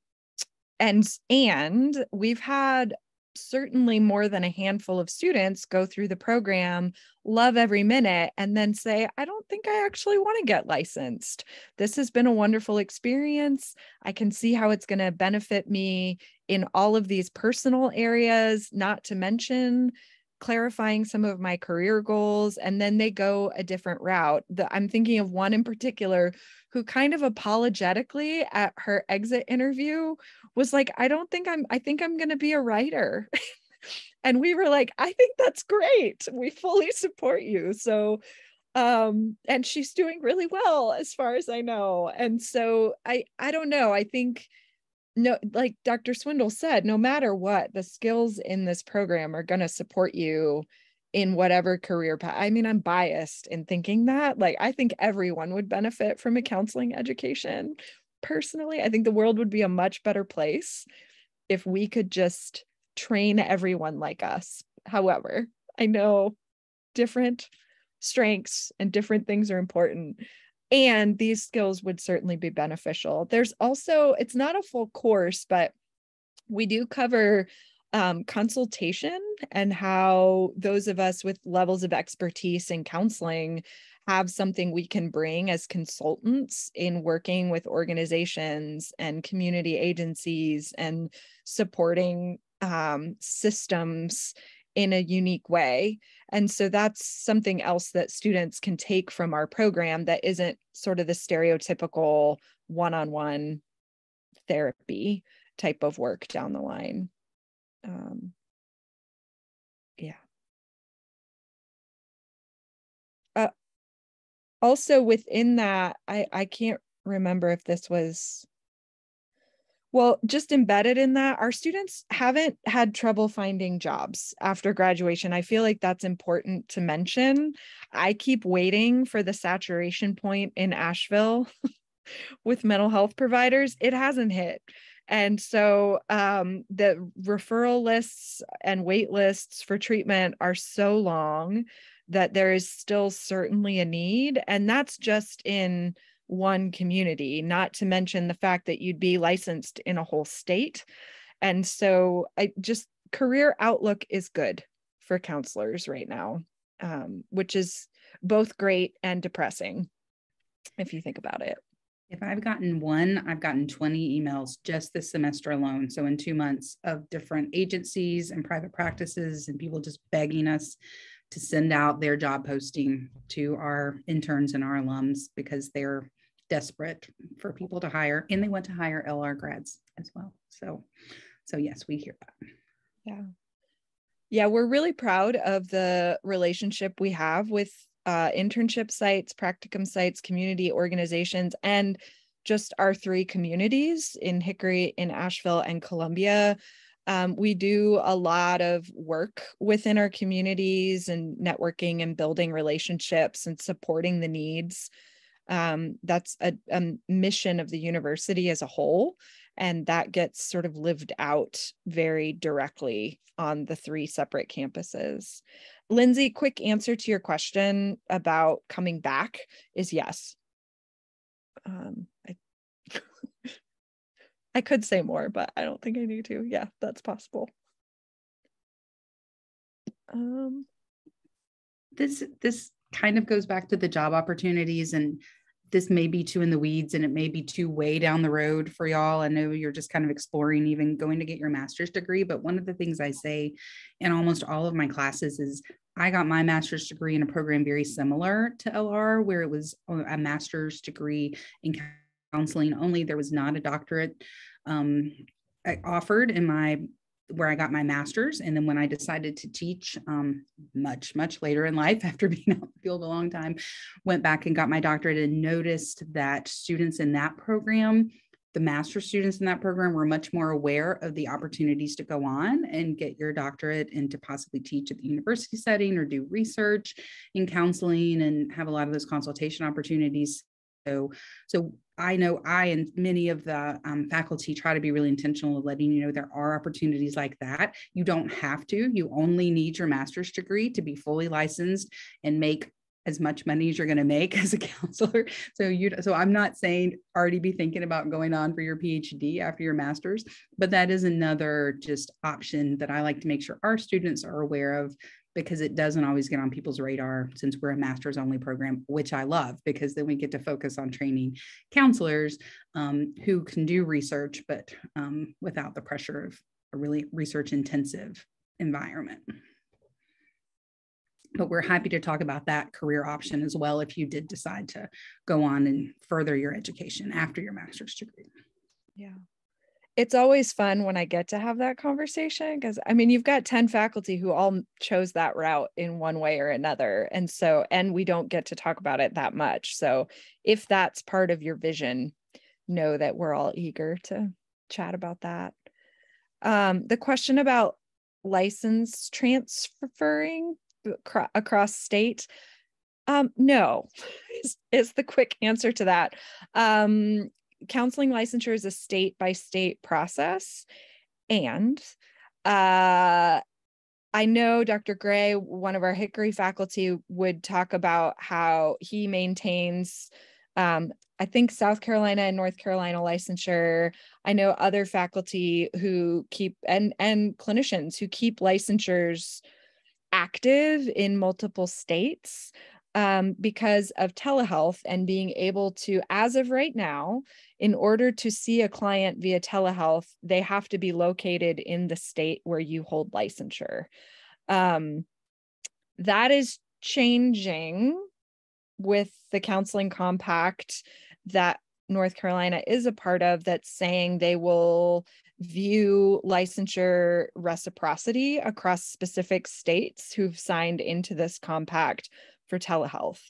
we've had certainly more than a handful of students go through the program, love every minute, and then say, I don't think I actually want to get licensed. This has been a wonderful experience. I can see how it's going to benefit me in all of these personal areas, not to mention clarifying some of my career goals, and then they go a different route. I'm thinking of one in particular who kind of apologetically at her exit interview was like, I think I'm going to be a writer. And we were like, I think that's great. We fully support you. So, and she's doing really well as far as I know. And so I don't know. I think, no, like Dr. Swindle said, no matter what, the skills in this program are going to support you in whatever career path. I mean, I'm biased in thinking that, like, I think everyone would benefit from a counseling education. Personally, I think the world would be a much better place if we could just train everyone like us. However, I know different strengths and different things are important. And these skills would certainly be beneficial. There's also, it's not a full course, but we do cover consultation and how those of us with levels of expertise in counseling have something we can bring as consultants in working with organizations and community agencies and supporting systems in a unique way. And so that's something else that students can take from our program that isn't sort of the stereotypical one-on-one therapy type of work down the line. Yeah. Also within that, I can't remember if this was, well, just embedded in that, our students haven't had trouble finding jobs after graduation. I feel like that's important to mention. I keep waiting for the saturation point in Asheville with mental health providers. It hasn't hit. And so the referral lists and wait lists for treatment are so long that there is still certainly a need. And that's just in one community, not to mention the fact that you'd be licensed in a whole state. And so career outlook is good for counselors right now, which is both great and depressing if you think about it. If I've gotten one, I've gotten 20 emails just this semester alone. So in 2 months, of different agencies and private practices and people just begging us to send out their job posting to our interns and our alums because they're desperate for people to hire, and they want to hire LR grads as well. So yes, we hear that. Yeah, we're really proud of the relationship we have with internship sites, practicum sites, community organizations, and just our 3 communities in Hickory, in Asheville, and Columbia. We do a lot of work within our communities and networking and building relationships and supporting the needs. That's a mission of the university as a whole, and that gets sort of lived out very directly on the 3 separate campuses. Lindsay, quick answer to your question about coming back is yes. I could say more, but I don't think I need to. Yeah, that's possible. This kind of goes back to the job opportunities, and this may be too in the weeds and it may be too way down the road for y'all. I know you're just kind of exploring even going to get your master's degree, but one of the things I say in almost all of my classes is I got my master's degree in a program very similar to LR, where it was a master's degree in counseling only. There was not a doctorate offered in where I got my master's. And then when I decided to teach much later in life, after being out in the field a long time, went back and got my doctorate and noticed that students in that program, the master's students in that program, were much more aware of the opportunities to go on and get your doctorate and to possibly teach at the university setting or do research in counseling and have a lot of those consultation opportunities. So I know I and many of the faculty try to be really intentional of letting you know there are opportunities like that. You don't have to. You only need your master's degree to be fully licensed and make as much money as you're going to make as a counselor. So I'm not saying already be thinking about going on for your PhD after your master's, but that is another just option that I like to make sure our students are aware of, because it doesn't always get on people's radar since we're a master's only program, which I love, because then we get to focus on training counselors who can do research, but without the pressure of a really research intensive environment. But we're happy to talk about that career option as well if you did decide to go on and further your education after your master's degree. Yeah. It's always fun when I get to have that conversation, because I mean, you've got 10 faculty who all chose that route in one way or another. And we don't get to talk about it that much. So if that's part of your vision, know that we're all eager to chat about that. The question about license transferring across state, no, is the quick answer to that. Counseling licensure is a state-by-state process. And I know Dr. Gray, one of our Hickory faculty, would talk about how he maintains, I think, South Carolina and North Carolina licensure. I know other faculty who keep, and clinicians who keep licensures active in multiple states because of telehealth and being able to, as of right now, in order to see a client via telehealth, they have to be located in the state where you hold licensure. That is changing with the counseling compact that North Carolina is a part of, that's saying they will view licensure reciprocity across specific states who've signed into this compact for telehealth.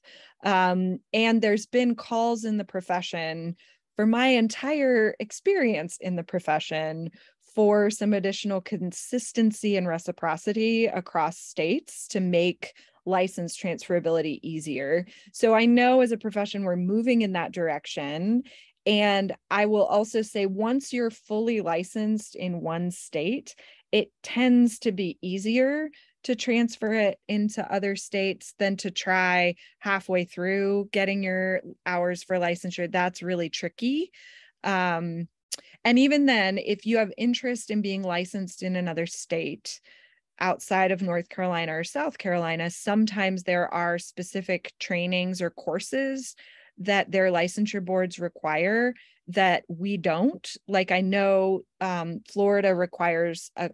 And there's been calls in the profession, for my entire experience in the profession, for some additional consistency and reciprocity across states to make license transferability easier. So I know as a profession, we're moving in that direction. And I will also say, once you're fully licensed in one state, it tends to be easier to transfer it into other states than to try halfway through getting your hours for licensure. That's really tricky. And even then, if you have interest in being licensed in another state outside of North Carolina or South Carolina, sometimes there are specific trainings or courses that their licensure boards require that we don't. Like, I know Florida requires a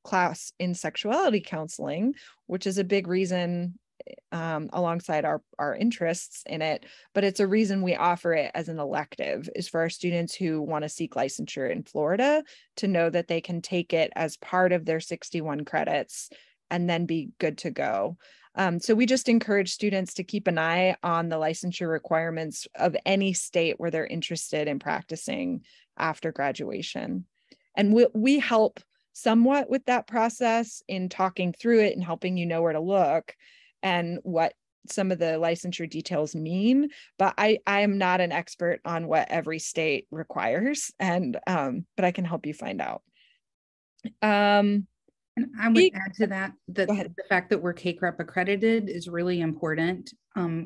class in sexuality counseling, which is a big reason alongside our interests in it, but it's a reason we offer it as an elective, is for our students who want to seek licensure in Florida to know that they can take it as part of their 61 credits and then be good to go. So we just encourage students to keep an eye on the licensure requirements of any state where they're interested in practicing after graduation. And we help somewhat with that process in talking through it and helping you know where to look and what some of the licensure details mean. But I am not an expert on what every state requires, and but I can help you find out. And I would add to that, that the fact that we're CACREP accredited is really important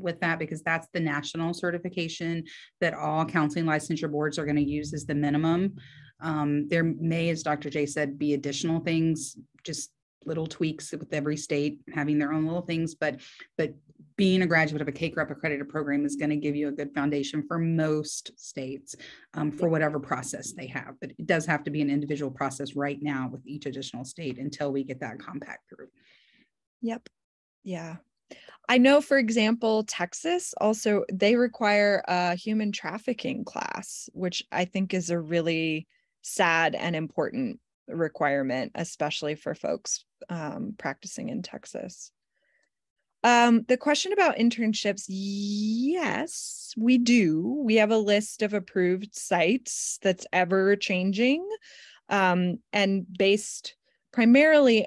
with that, because that's the national certification that all counseling licensure boards are going to use as the minimum. There may, as Dr. J said, be additional things, just little tweaks with every state having their own little things, but being a graduate of a CACREP accredited program is going to give you a good foundation for most states for whatever process they have. But it does have to be an individual process right now with each additional state until we get that compact through. Yep. Yeah. I know, for example, Texas also, they require a human trafficking class, which I think is a really sad and important requirement, especially for folks practicing in Texas. The question about internships, yes, we do. We have a list of approved sites that's ever changing and based primarily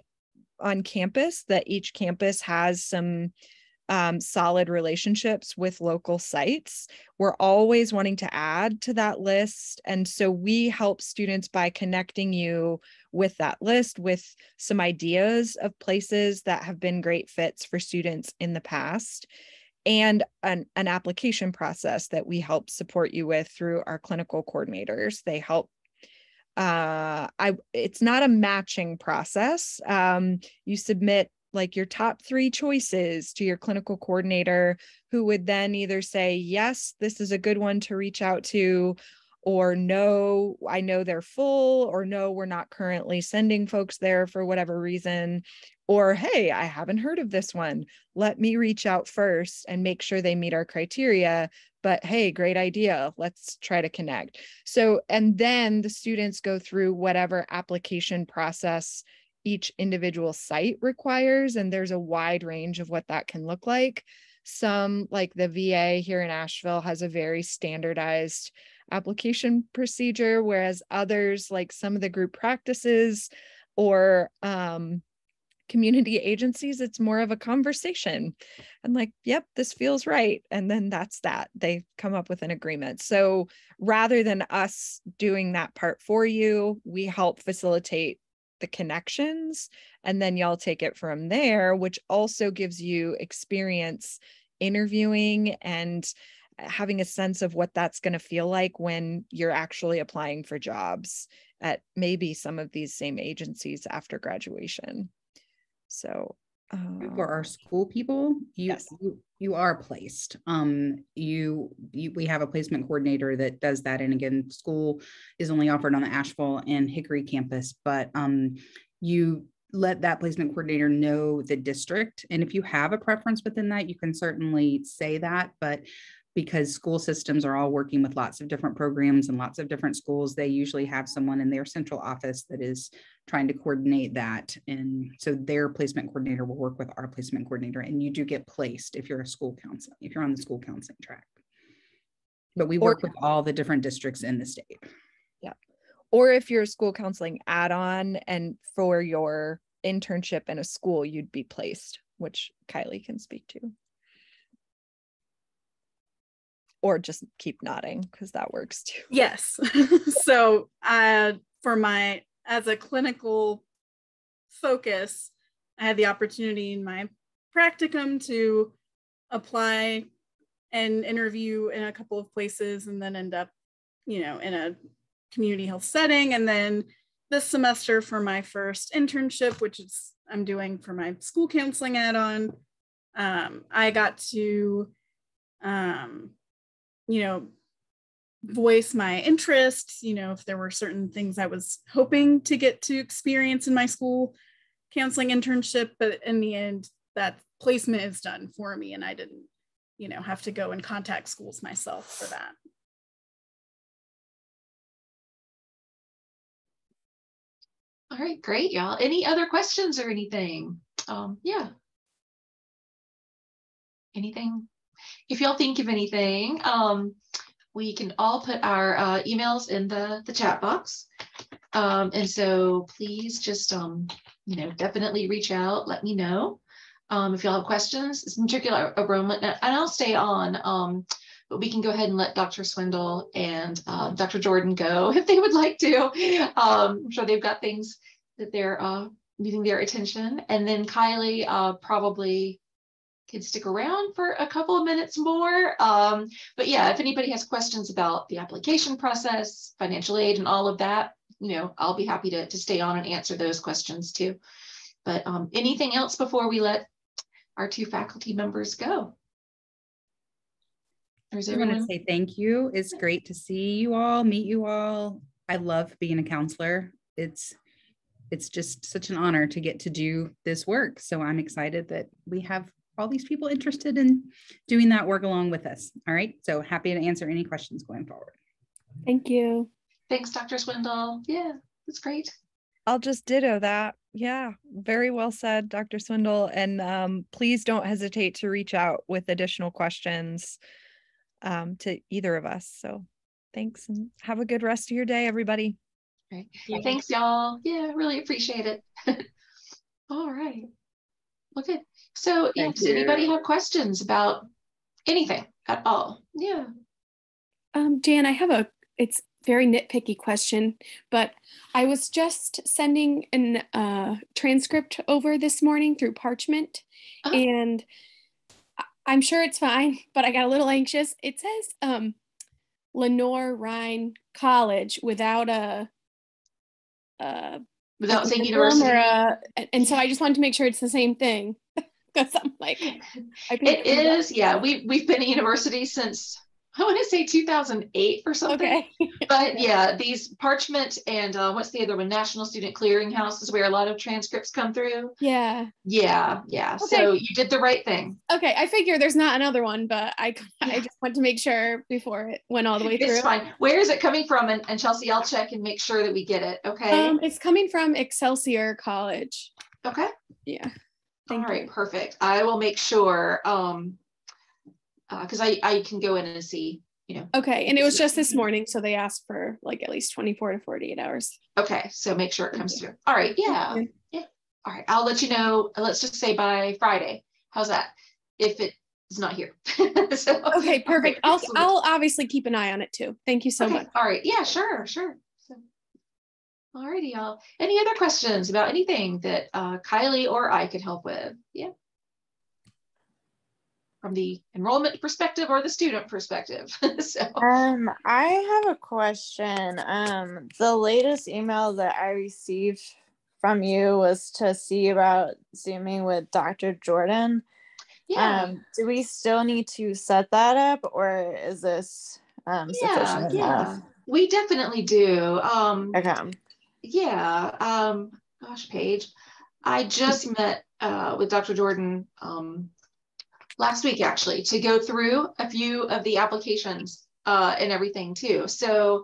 on campus, that each campus has some solid relationships with local sites. We're always wanting to add to that list. And so we help students by connecting you with that list, with some ideas of places that have been great fits for students in the past. and an application process that we help support you with through our clinical coordinators. They help. It's not a matching process. You submit like your top 3 choices to your clinical coordinator, who would then either say, yes, this is a good one to reach out to, or no, I know they're full, or no, we're not currently sending folks there for whatever reason, or hey, I haven't heard of this one. Let me reach out first and make sure they meet our criteria. But hey, great idea. Let's try to connect. So, and then the students go through whatever application process each individual site requires. And there's a wide range of what that can look like. Some, like the VA here in Asheville, has a very standardized application procedure, whereas others, like some of the group practices or community agencies, it's more of a conversation. And like, yep, this feels right. And then that's that. They come up with an agreement. So rather than us doing that part for you, we help facilitate the connections, and then y'all take it from there, which also gives you experience interviewing and having a sense of what that's going to feel like when you're actually applying for jobs at maybe some of these same agencies after graduation. So for our school people, yes. you are placed. We have a placement coordinator that does that. And again, school is only offered on the Asheville and Hickory campus, but you let that placement coordinator know the district. And if you have a preference within that, you can certainly say that. But because school systems are all working with lots of different programs and lots of different schools, they usually have someone in their central office that is trying to coordinate that. And so their placement coordinator will work with our placement coordinator, and you do get placed if you're a school counselor, if you're on the school counseling track. But we work with all the different districts in the state. Yeah. Or if you're a school counseling add-on and for your internship in a school, you'd be placed, which Kylie can speak to. Or just keep nodding because that works too. Yes. So as a clinical focus, I had the opportunity in my practicum to apply and interview in a couple of places and then end up, in a community health setting. And then this semester for my first internship, which is I'm doing for my school counseling add-on, I got to voice my interests, if there were certain things I was hoping to get to experience in my school counseling internship, but in the end, that placement is done for me. And I didn't, have to go and contact schools myself for that. All right, great, y'all. Any other questions or anything? Yeah. Anything? If y'all think of anything, we can all put our emails in the chat box. And so please just, definitely reach out, let me know. If y'all have questions, in particular enrollment, and I'll stay on, but we can go ahead and let Dr. Swindle and Dr. Jordan go if they would like to. I'm sure they've got things that they're needing their attention. And then Kylie probably could stick around for a couple of minutes more. But yeah, if anybody has questions about the application process, financial aid, and all of that, I'll be happy to stay on and answer those questions too. But anything else before we let our 2 faculty members go? I want to say thank you. It's great to see you all, meet you all. I love being a counselor. It's just such an honor to get to do this work. So I'm excited that we have all these people interested in doing that work along with us. All right. So happy to answer any questions going forward. Thank you. Thanks, Dr. Swindle. Yeah, that's great. I'll just ditto that. Yeah, very well said, Dr. Swindle. And please don't hesitate to reach out with additional questions to either of us. So thanks and have a good rest of your day, everybody. Great. Thanks, y'all. Yeah, really appreciate it. All right. Well, good. So, yeah, does anybody have questions about anything at all? Yeah. Jan, I have it's very nitpicky question, but I was just sending a transcript over this morning through Parchment, and I'm sure it's fine, but I got a little anxious. It says Lenoir-Rhyne College without a Without saying curriculum university. and so I just wanted to make sure it's the same thing. Because I'm like, it is, yeah. We've been a university since, I want to say 2008 or something. Okay. But yeah, these Parchment and what's the other one? National Student Clearinghouse is where a lot of transcripts come through. Yeah. Yeah. Okay. So you did the right thing. Okay, I figure there's not another one, but I just want to make sure before it went all the way through. It's fine. Where is it coming from? And Chelsea, I'll check and make sure that we get it. Okay. It's coming from Excelsior College. Okay. Yeah. All right, perfect. I will make sure, because I can go in and see, Okay, and it was just this morning, so they asked for like at least 24 to 48 hours. Okay, so make sure it comes through. All right, yeah. All right, I'll let you know. Let's just say by Friday. How's that? If it is not here. So, okay, perfect. Right, I'll obviously keep an eye on it too. Thank you so much. All right, yeah, sure. Alrighty, y'all. Any other questions about anything that Kylie or I could help with? Yeah. From the enrollment perspective or the student perspective. I have a question. The latest email that I received from you was to see about Zooming with Dr. Jordan. Yeah. Do we still need to set that up, or is this sufficient enough? We definitely do. Okay. Yeah, gosh, Paige, I just met with Dr. Jordan last week, actually, to go through a few of the applications and everything too. So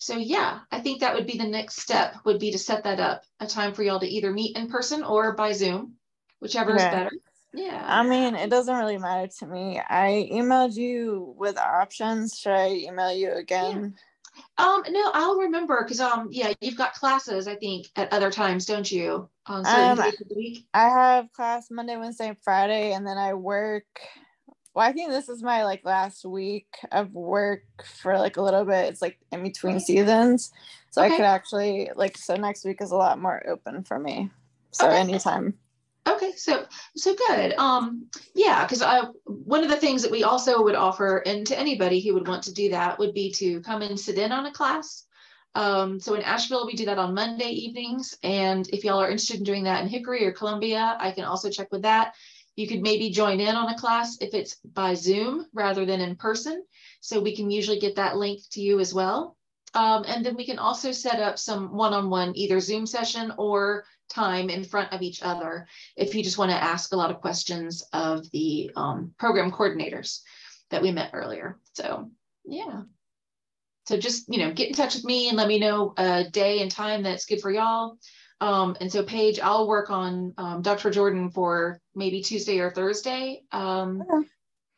yeah, I think that would be the next step, would be to set that up, a time for y'all to either meet in person or by Zoom, whichever is better. Yeah. I mean, it doesn't really matter to me. I emailed you with options. Should I email you again? Yeah. No, I'll remember, because yeah, you've got classes, I think, at other times, don't you? On certain days of the week. I have class Monday, Wednesday, and Friday, and then I work. Well, I think this is my last week of work for a little bit. It's in between seasons, so I could actually so next week is a lot more open for me. So anytime. Okay, so good. Yeah, because one of the things that we also would offer, and to anybody who would want to do that, would be to come and sit in on a class. So in Asheville, we do that on Monday evenings, and if y'all are interested in doing that in Hickory or Columbia, I can also check with that. You could maybe join in on a class if it's by Zoom rather than in person. So we can usually get that link to you as well. And then we can also set up some one-on-one, either Zoom session or time in front of each other, if you just want to ask a lot of questions of the program coordinators that we met earlier. So yeah, so just get in touch with me and let me know a day and time that's good for y'all. And so Paige, I'll work on Dr. Jordan for maybe Tuesday or Thursday,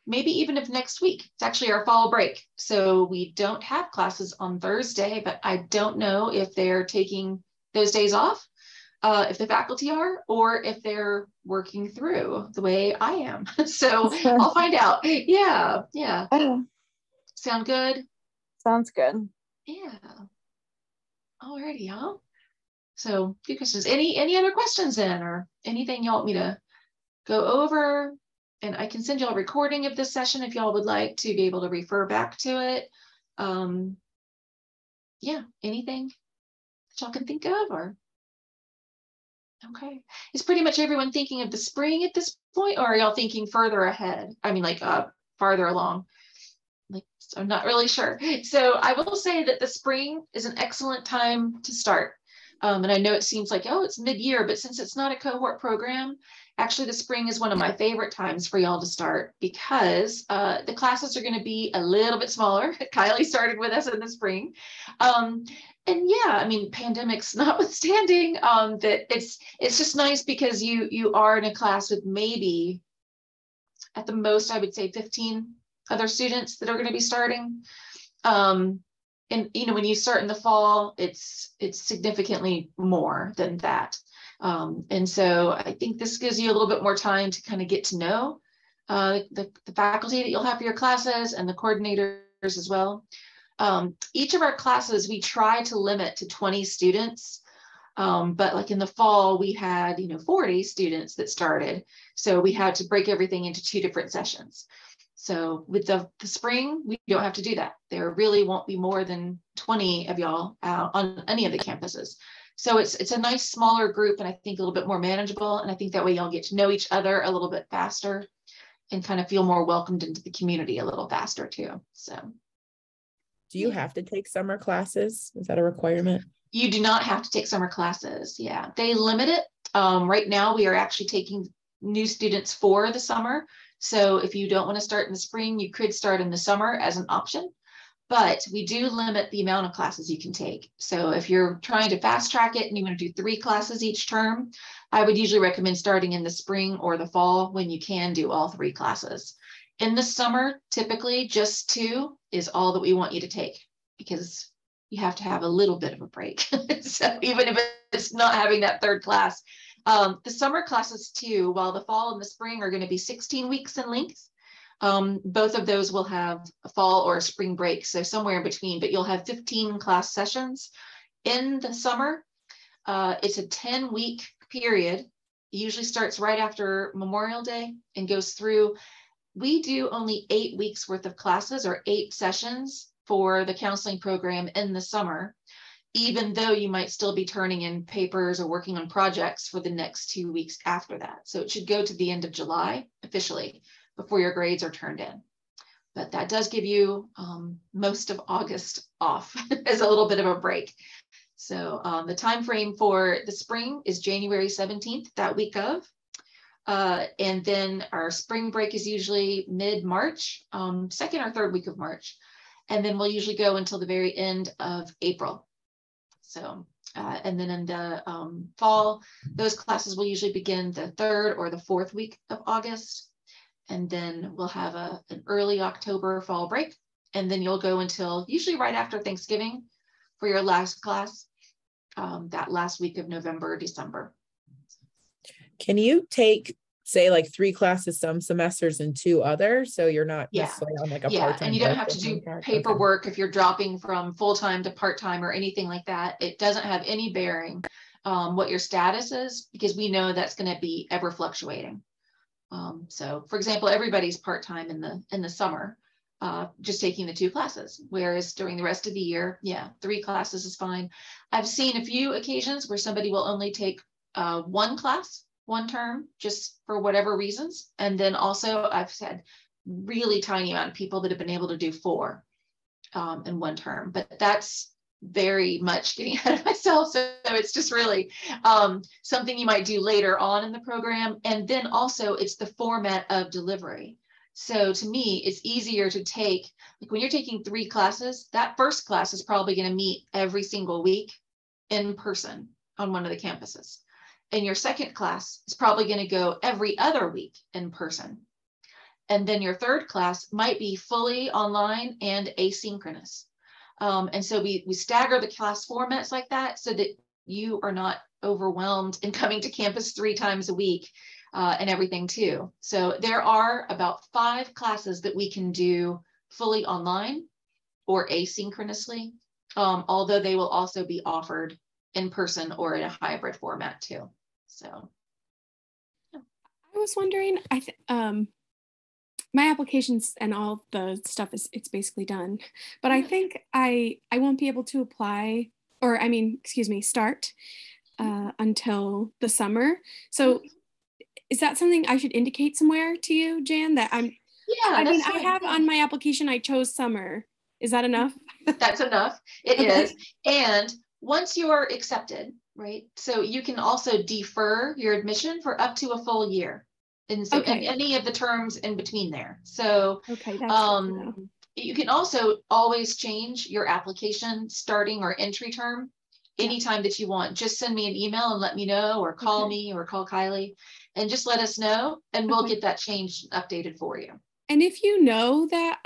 maybe even if next week. It's actually our fall break, so we don't have classes on Thursday, but I don't know if they're taking those days off. If the faculty are, or if they're working through the way I am. So I'll find out. Yeah. Sound good? Sounds good. Yeah. Alrighty, y'all. So few questions. Any other questions then, or anything y'all want me to go over? And I can send y'all a recording of this session if y'all would like to be able to refer back to it. Yeah, anything that y'all can think of, or okay. Is pretty much everyone thinking of the spring at this point, or are y'all thinking further ahead? I mean, farther along. I'm not really sure. So I will say that the spring is an excellent time to start. And I know it seems like, it's mid-year, but since it's not a cohort program, actually the spring is one of my favorite times for y'all to start, because the classes are going to be a little bit smaller. Kylie started with us in the spring. And yeah, I mean, pandemics notwithstanding, that it's just nice because you are in a class with maybe at the most, I would say 15 other students that are going to be starting. And when you start in the fall, it's significantly more than that. And so I think this gives you a little bit more time to kind of get to know the faculty that you'll have for your classes and the coordinators as well. Each of our classes, we try to limit to 20 students. But like in the fall, we had, 40 students that started. So we had to break everything into 2 different sessions. So with the spring, we don't have to do that. There really won't be more than 20 of y'all on any of the campuses. So it's a nice smaller group, and I think a little bit more manageable. And I think that way y'all get to know each other a little bit faster and kind of feel more welcomed into the community a little faster too. So. Do you have to take summer classes? Is that a requirement? You do not have to take summer classes. Yeah, they limit it. Right now, we are actually taking new students for the summer. So if you don't want to start in the spring, you could start in the summer as an option. But we do limit the amount of classes you can take. So if you're trying to fast track it and you want to do 3 classes each term, I would usually recommend starting in the spring or the fall when you can do all 3 classes. In the summer, typically just 2 is all that we want you to take, because you have to have a little bit of a break. So even if it's not having that 3rd class, the summer classes too, while the fall and the spring are going to be 16 weeks in length, both of those will have a fall or a spring break. So somewhere in between, but you'll have 15 class sessions in the summer. It's a 10-week period. It usually starts right after Memorial Day and goes through. We do only 8 weeks worth of classes, or 8 sessions for the counseling program in the summer, even though you might still be turning in papers or working on projects for the next 2 weeks after that. So it should go to the end of July officially before your grades are turned in. But that does give you most of August off as a little bit of a break. So the time frame for the spring is January 17th, that week of. And then our spring break is usually mid-March, 2nd or 3rd week of March. And then we'll usually go until the very end of April. So, and then in the fall, those classes will usually begin the 3rd or the 4th week of August. And then we'll have an early October fall break. And then you'll go until usually right after Thanksgiving for your last class, that last week of November, December. Can you take, say, like 3 classes some semesters and 2 others? So you're not necessarily on like a part-time. And you don't have to do paperwork if you're dropping from full-time to part-time or anything like that. It doesn't have any bearing what your status is, because we know that's going to be ever fluctuating. So for example, everybody's part-time in the summer, just taking the 2 classes, whereas during the rest of the year, 3 classes is fine. I've seen a few occasions where somebody will only take 1 class, 1 term, just for whatever reasons. And then also I've had really tiny amount of people that have been able to do 4 in 1 term, but that's very much getting ahead of myself. So it's just really something you might do later on in the program. And then also it's the format of delivery. So to me, it's easier to take, like when you're taking 3 classes, that first class is probably going to meet every single week in person on one of the campuses. And your second class is probably going to go every other week in person. And then your 3rd class might be fully online and asynchronous. And so we stagger the class formats like that so that you are not overwhelmed in coming to campus 3 times a week and everything too. So there are about 5 classes that we can do fully online or asynchronously, although they will also be offered in person or in a hybrid format too. So I was wondering, my applications and all the stuff it's basically done, but I think I won't be able to apply, or start until the summer. So is that something I should indicate somewhere to you, Jan, that I'm, I have on my application, I chose summer. Is that enough? That's enough. It is. And once you are accepted, right? So you can also defer your admission for up to a full year. And so and any of the terms in between there. So you can also always change your application starting or entry term anytime that you want. Just send me an email and let me know, or call me or call Kylie and just let us know, and we'll get that changed and updated for you. And if you know that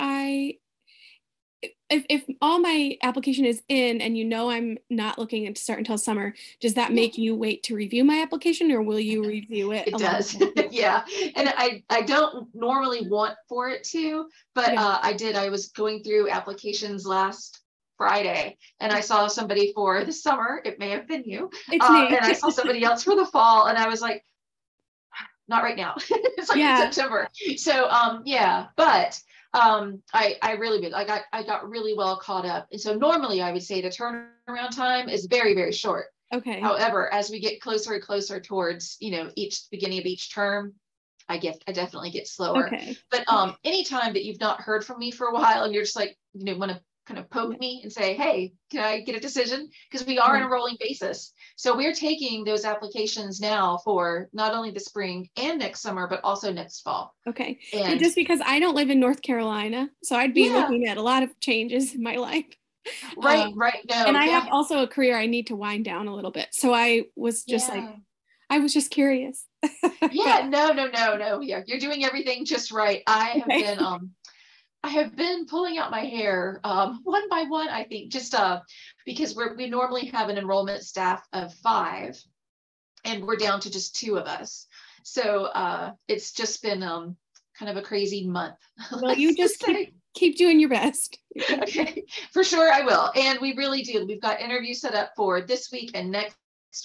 if all my application is in and you know I'm not looking to start until summer, does that make you wait to review my application, or will you review it? It does. Yeah. And I don't normally want for it to, but I was going through applications last Friday, and I saw somebody for the summer. It may have been you. It's me. And I saw somebody else for the fall, and I was like, not right now. It's like in September. So yeah, but I really did. I got really well caught up. And so normally I would say the turnaround time is very, very short. Okay. However, as we get closer and closer towards, each beginning of each term, I definitely get slower. Okay. But anytime that you've not heard from me for a while and you're just like, want to kind of poke me and say, hey, can I get a decision? Because we are on a rolling basis. So we're taking those applications now for not only the spring and next summer, but also next fall. Okay. And just because I don't live in North Carolina, so I'd be looking at a lot of changes in my life. Right. No. And I have also a career I need to wind down a little bit. So I was just I was just curious. No. Yeah, you're doing everything just right. I have been pulling out my hair one by one, I think, just because we normally have an enrollment staff of 5 and we're down to just 2 of us. So it's just been kind of a crazy month. Well, you just keep doing your best. Okay, for sure I will. And we really do. We've got interviews set up for this week and next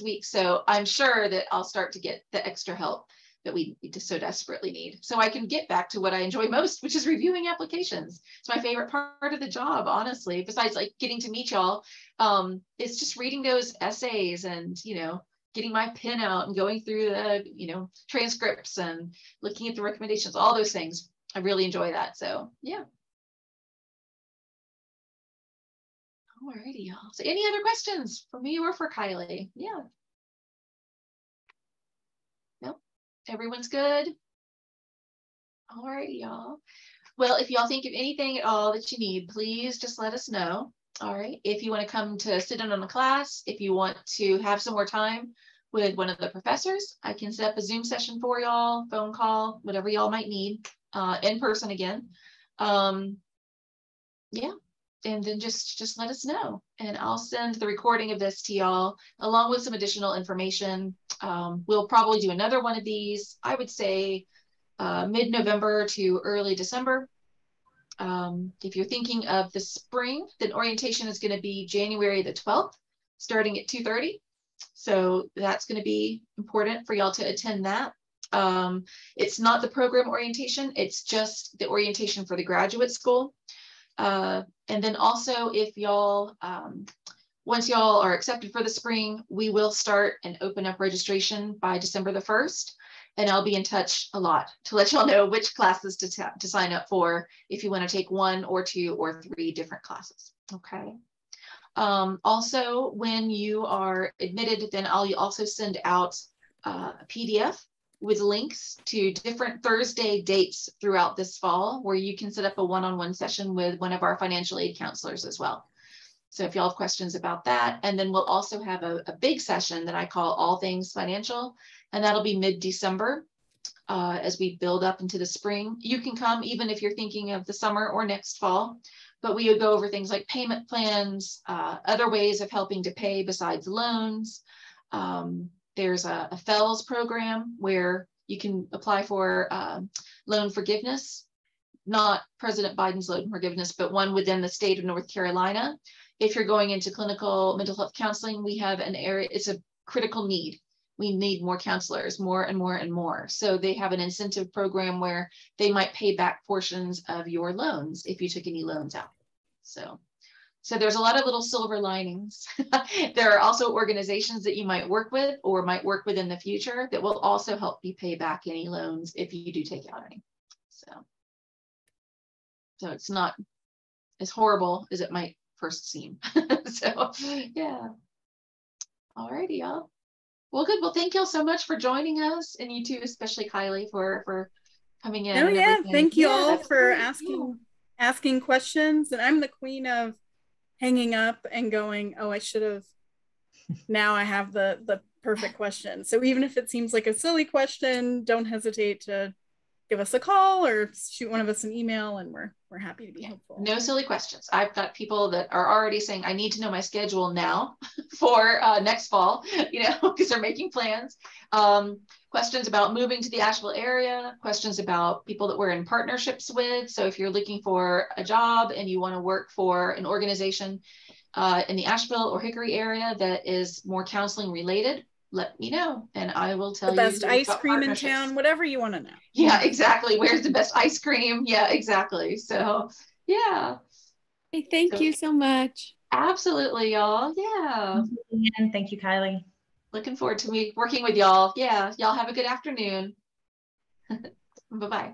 week. So I'm sure that I'll start to get the extra help that we so desperately need. So I can get back to what I enjoy most, which is reviewing applications. It's my favorite part of the job, honestly, besides like getting to meet y'all. It's just reading those essays and, getting my pen out and going through the, transcripts and looking at the recommendations, all those things. I really enjoy that. So yeah. Alrighty, y'all. So any other questions for me or for Kylie? Yeah. Nope. Everyone's good. Alrighty, y'all. Well, if y'all think of anything at all that you need, please just let us know. All right. If you want to come to sit in on a class, if you want to have some more time with one of the professors, I can set up a Zoom session for y'all, phone call, whatever y'all might need, in person again. Yeah. And then just let us know, and I'll send the recording of this to y'all along with some additional information. We'll probably do another one of these, I would say mid-November to early December. If you're thinking of the spring, then orientation is going to be January the 12th, starting at 2:30. So that's going to be important for y'all to attend that. It's not the program orientation, it's just the orientation for the graduate school. And then also, if y'all, once y'all are accepted for the spring, we will start and open up registration by December the 1st. And I'll be in touch a lot to let y'all know which classes to sign up for if you want to take 1 or 2 or 3 different classes. Okay. Also, when you are admitted, then I'll also send out a PDF with links to different Thursday dates throughout this fall where you can set up a one-on-one session with one of our financial aid counselors as well. So if y'all have questions about that, and then we'll also have a big session that I call All Things Financial, and that'll be mid-December as we build up into the spring. You can come even if you're thinking of the summer or next fall, but we would go over things like payment plans, other ways of helping to pay besides loans. There's a FELS program where you can apply for loan forgiveness, not President Biden's loan forgiveness, but one within the state of North Carolina. If you're going into clinical mental health counseling, we have an area, it's a critical need. We need more counselors, more and more and more. So they have an incentive program where they might pay back portions of your loans if you took any loans out. So there's a lot of little silver linings. There are also organizations that you might work with or might work with in the future that will also help you pay back any loans if you do take out any. So it's not as horrible as it might first seem. So yeah. All righty, y'all. Well, good. Well, thank y'all so much for joining us, and you too, especially Kylie, for coming in. Oh yeah, thank you all for great. asking questions. And I'm the queen of hanging up and going, oh, I should have. Now I have the perfect question. So even if it seems like a silly question, don't hesitate to give us a call or shoot one of us an email, and we're happy to be helpful. No silly questions. I've got people that are already saying, I need to know my schedule now for next fall, because they're making plans. questions about moving to the Asheville area, questions about people that we're in partnerships with. So if you're looking for a job and you want to work for an organization in the Asheville or Hickory area that is more counseling related, let me know and I will tell you. The best ice cream in town, whatever you want to know. Yeah, exactly. Where's the best ice cream? Yeah, exactly. So yeah. Hey, thank you so much. Absolutely, y'all. Yeah. And thank you, Kylie. Looking forward to me working with y'all. Yeah, y'all have a good afternoon. Bye-bye.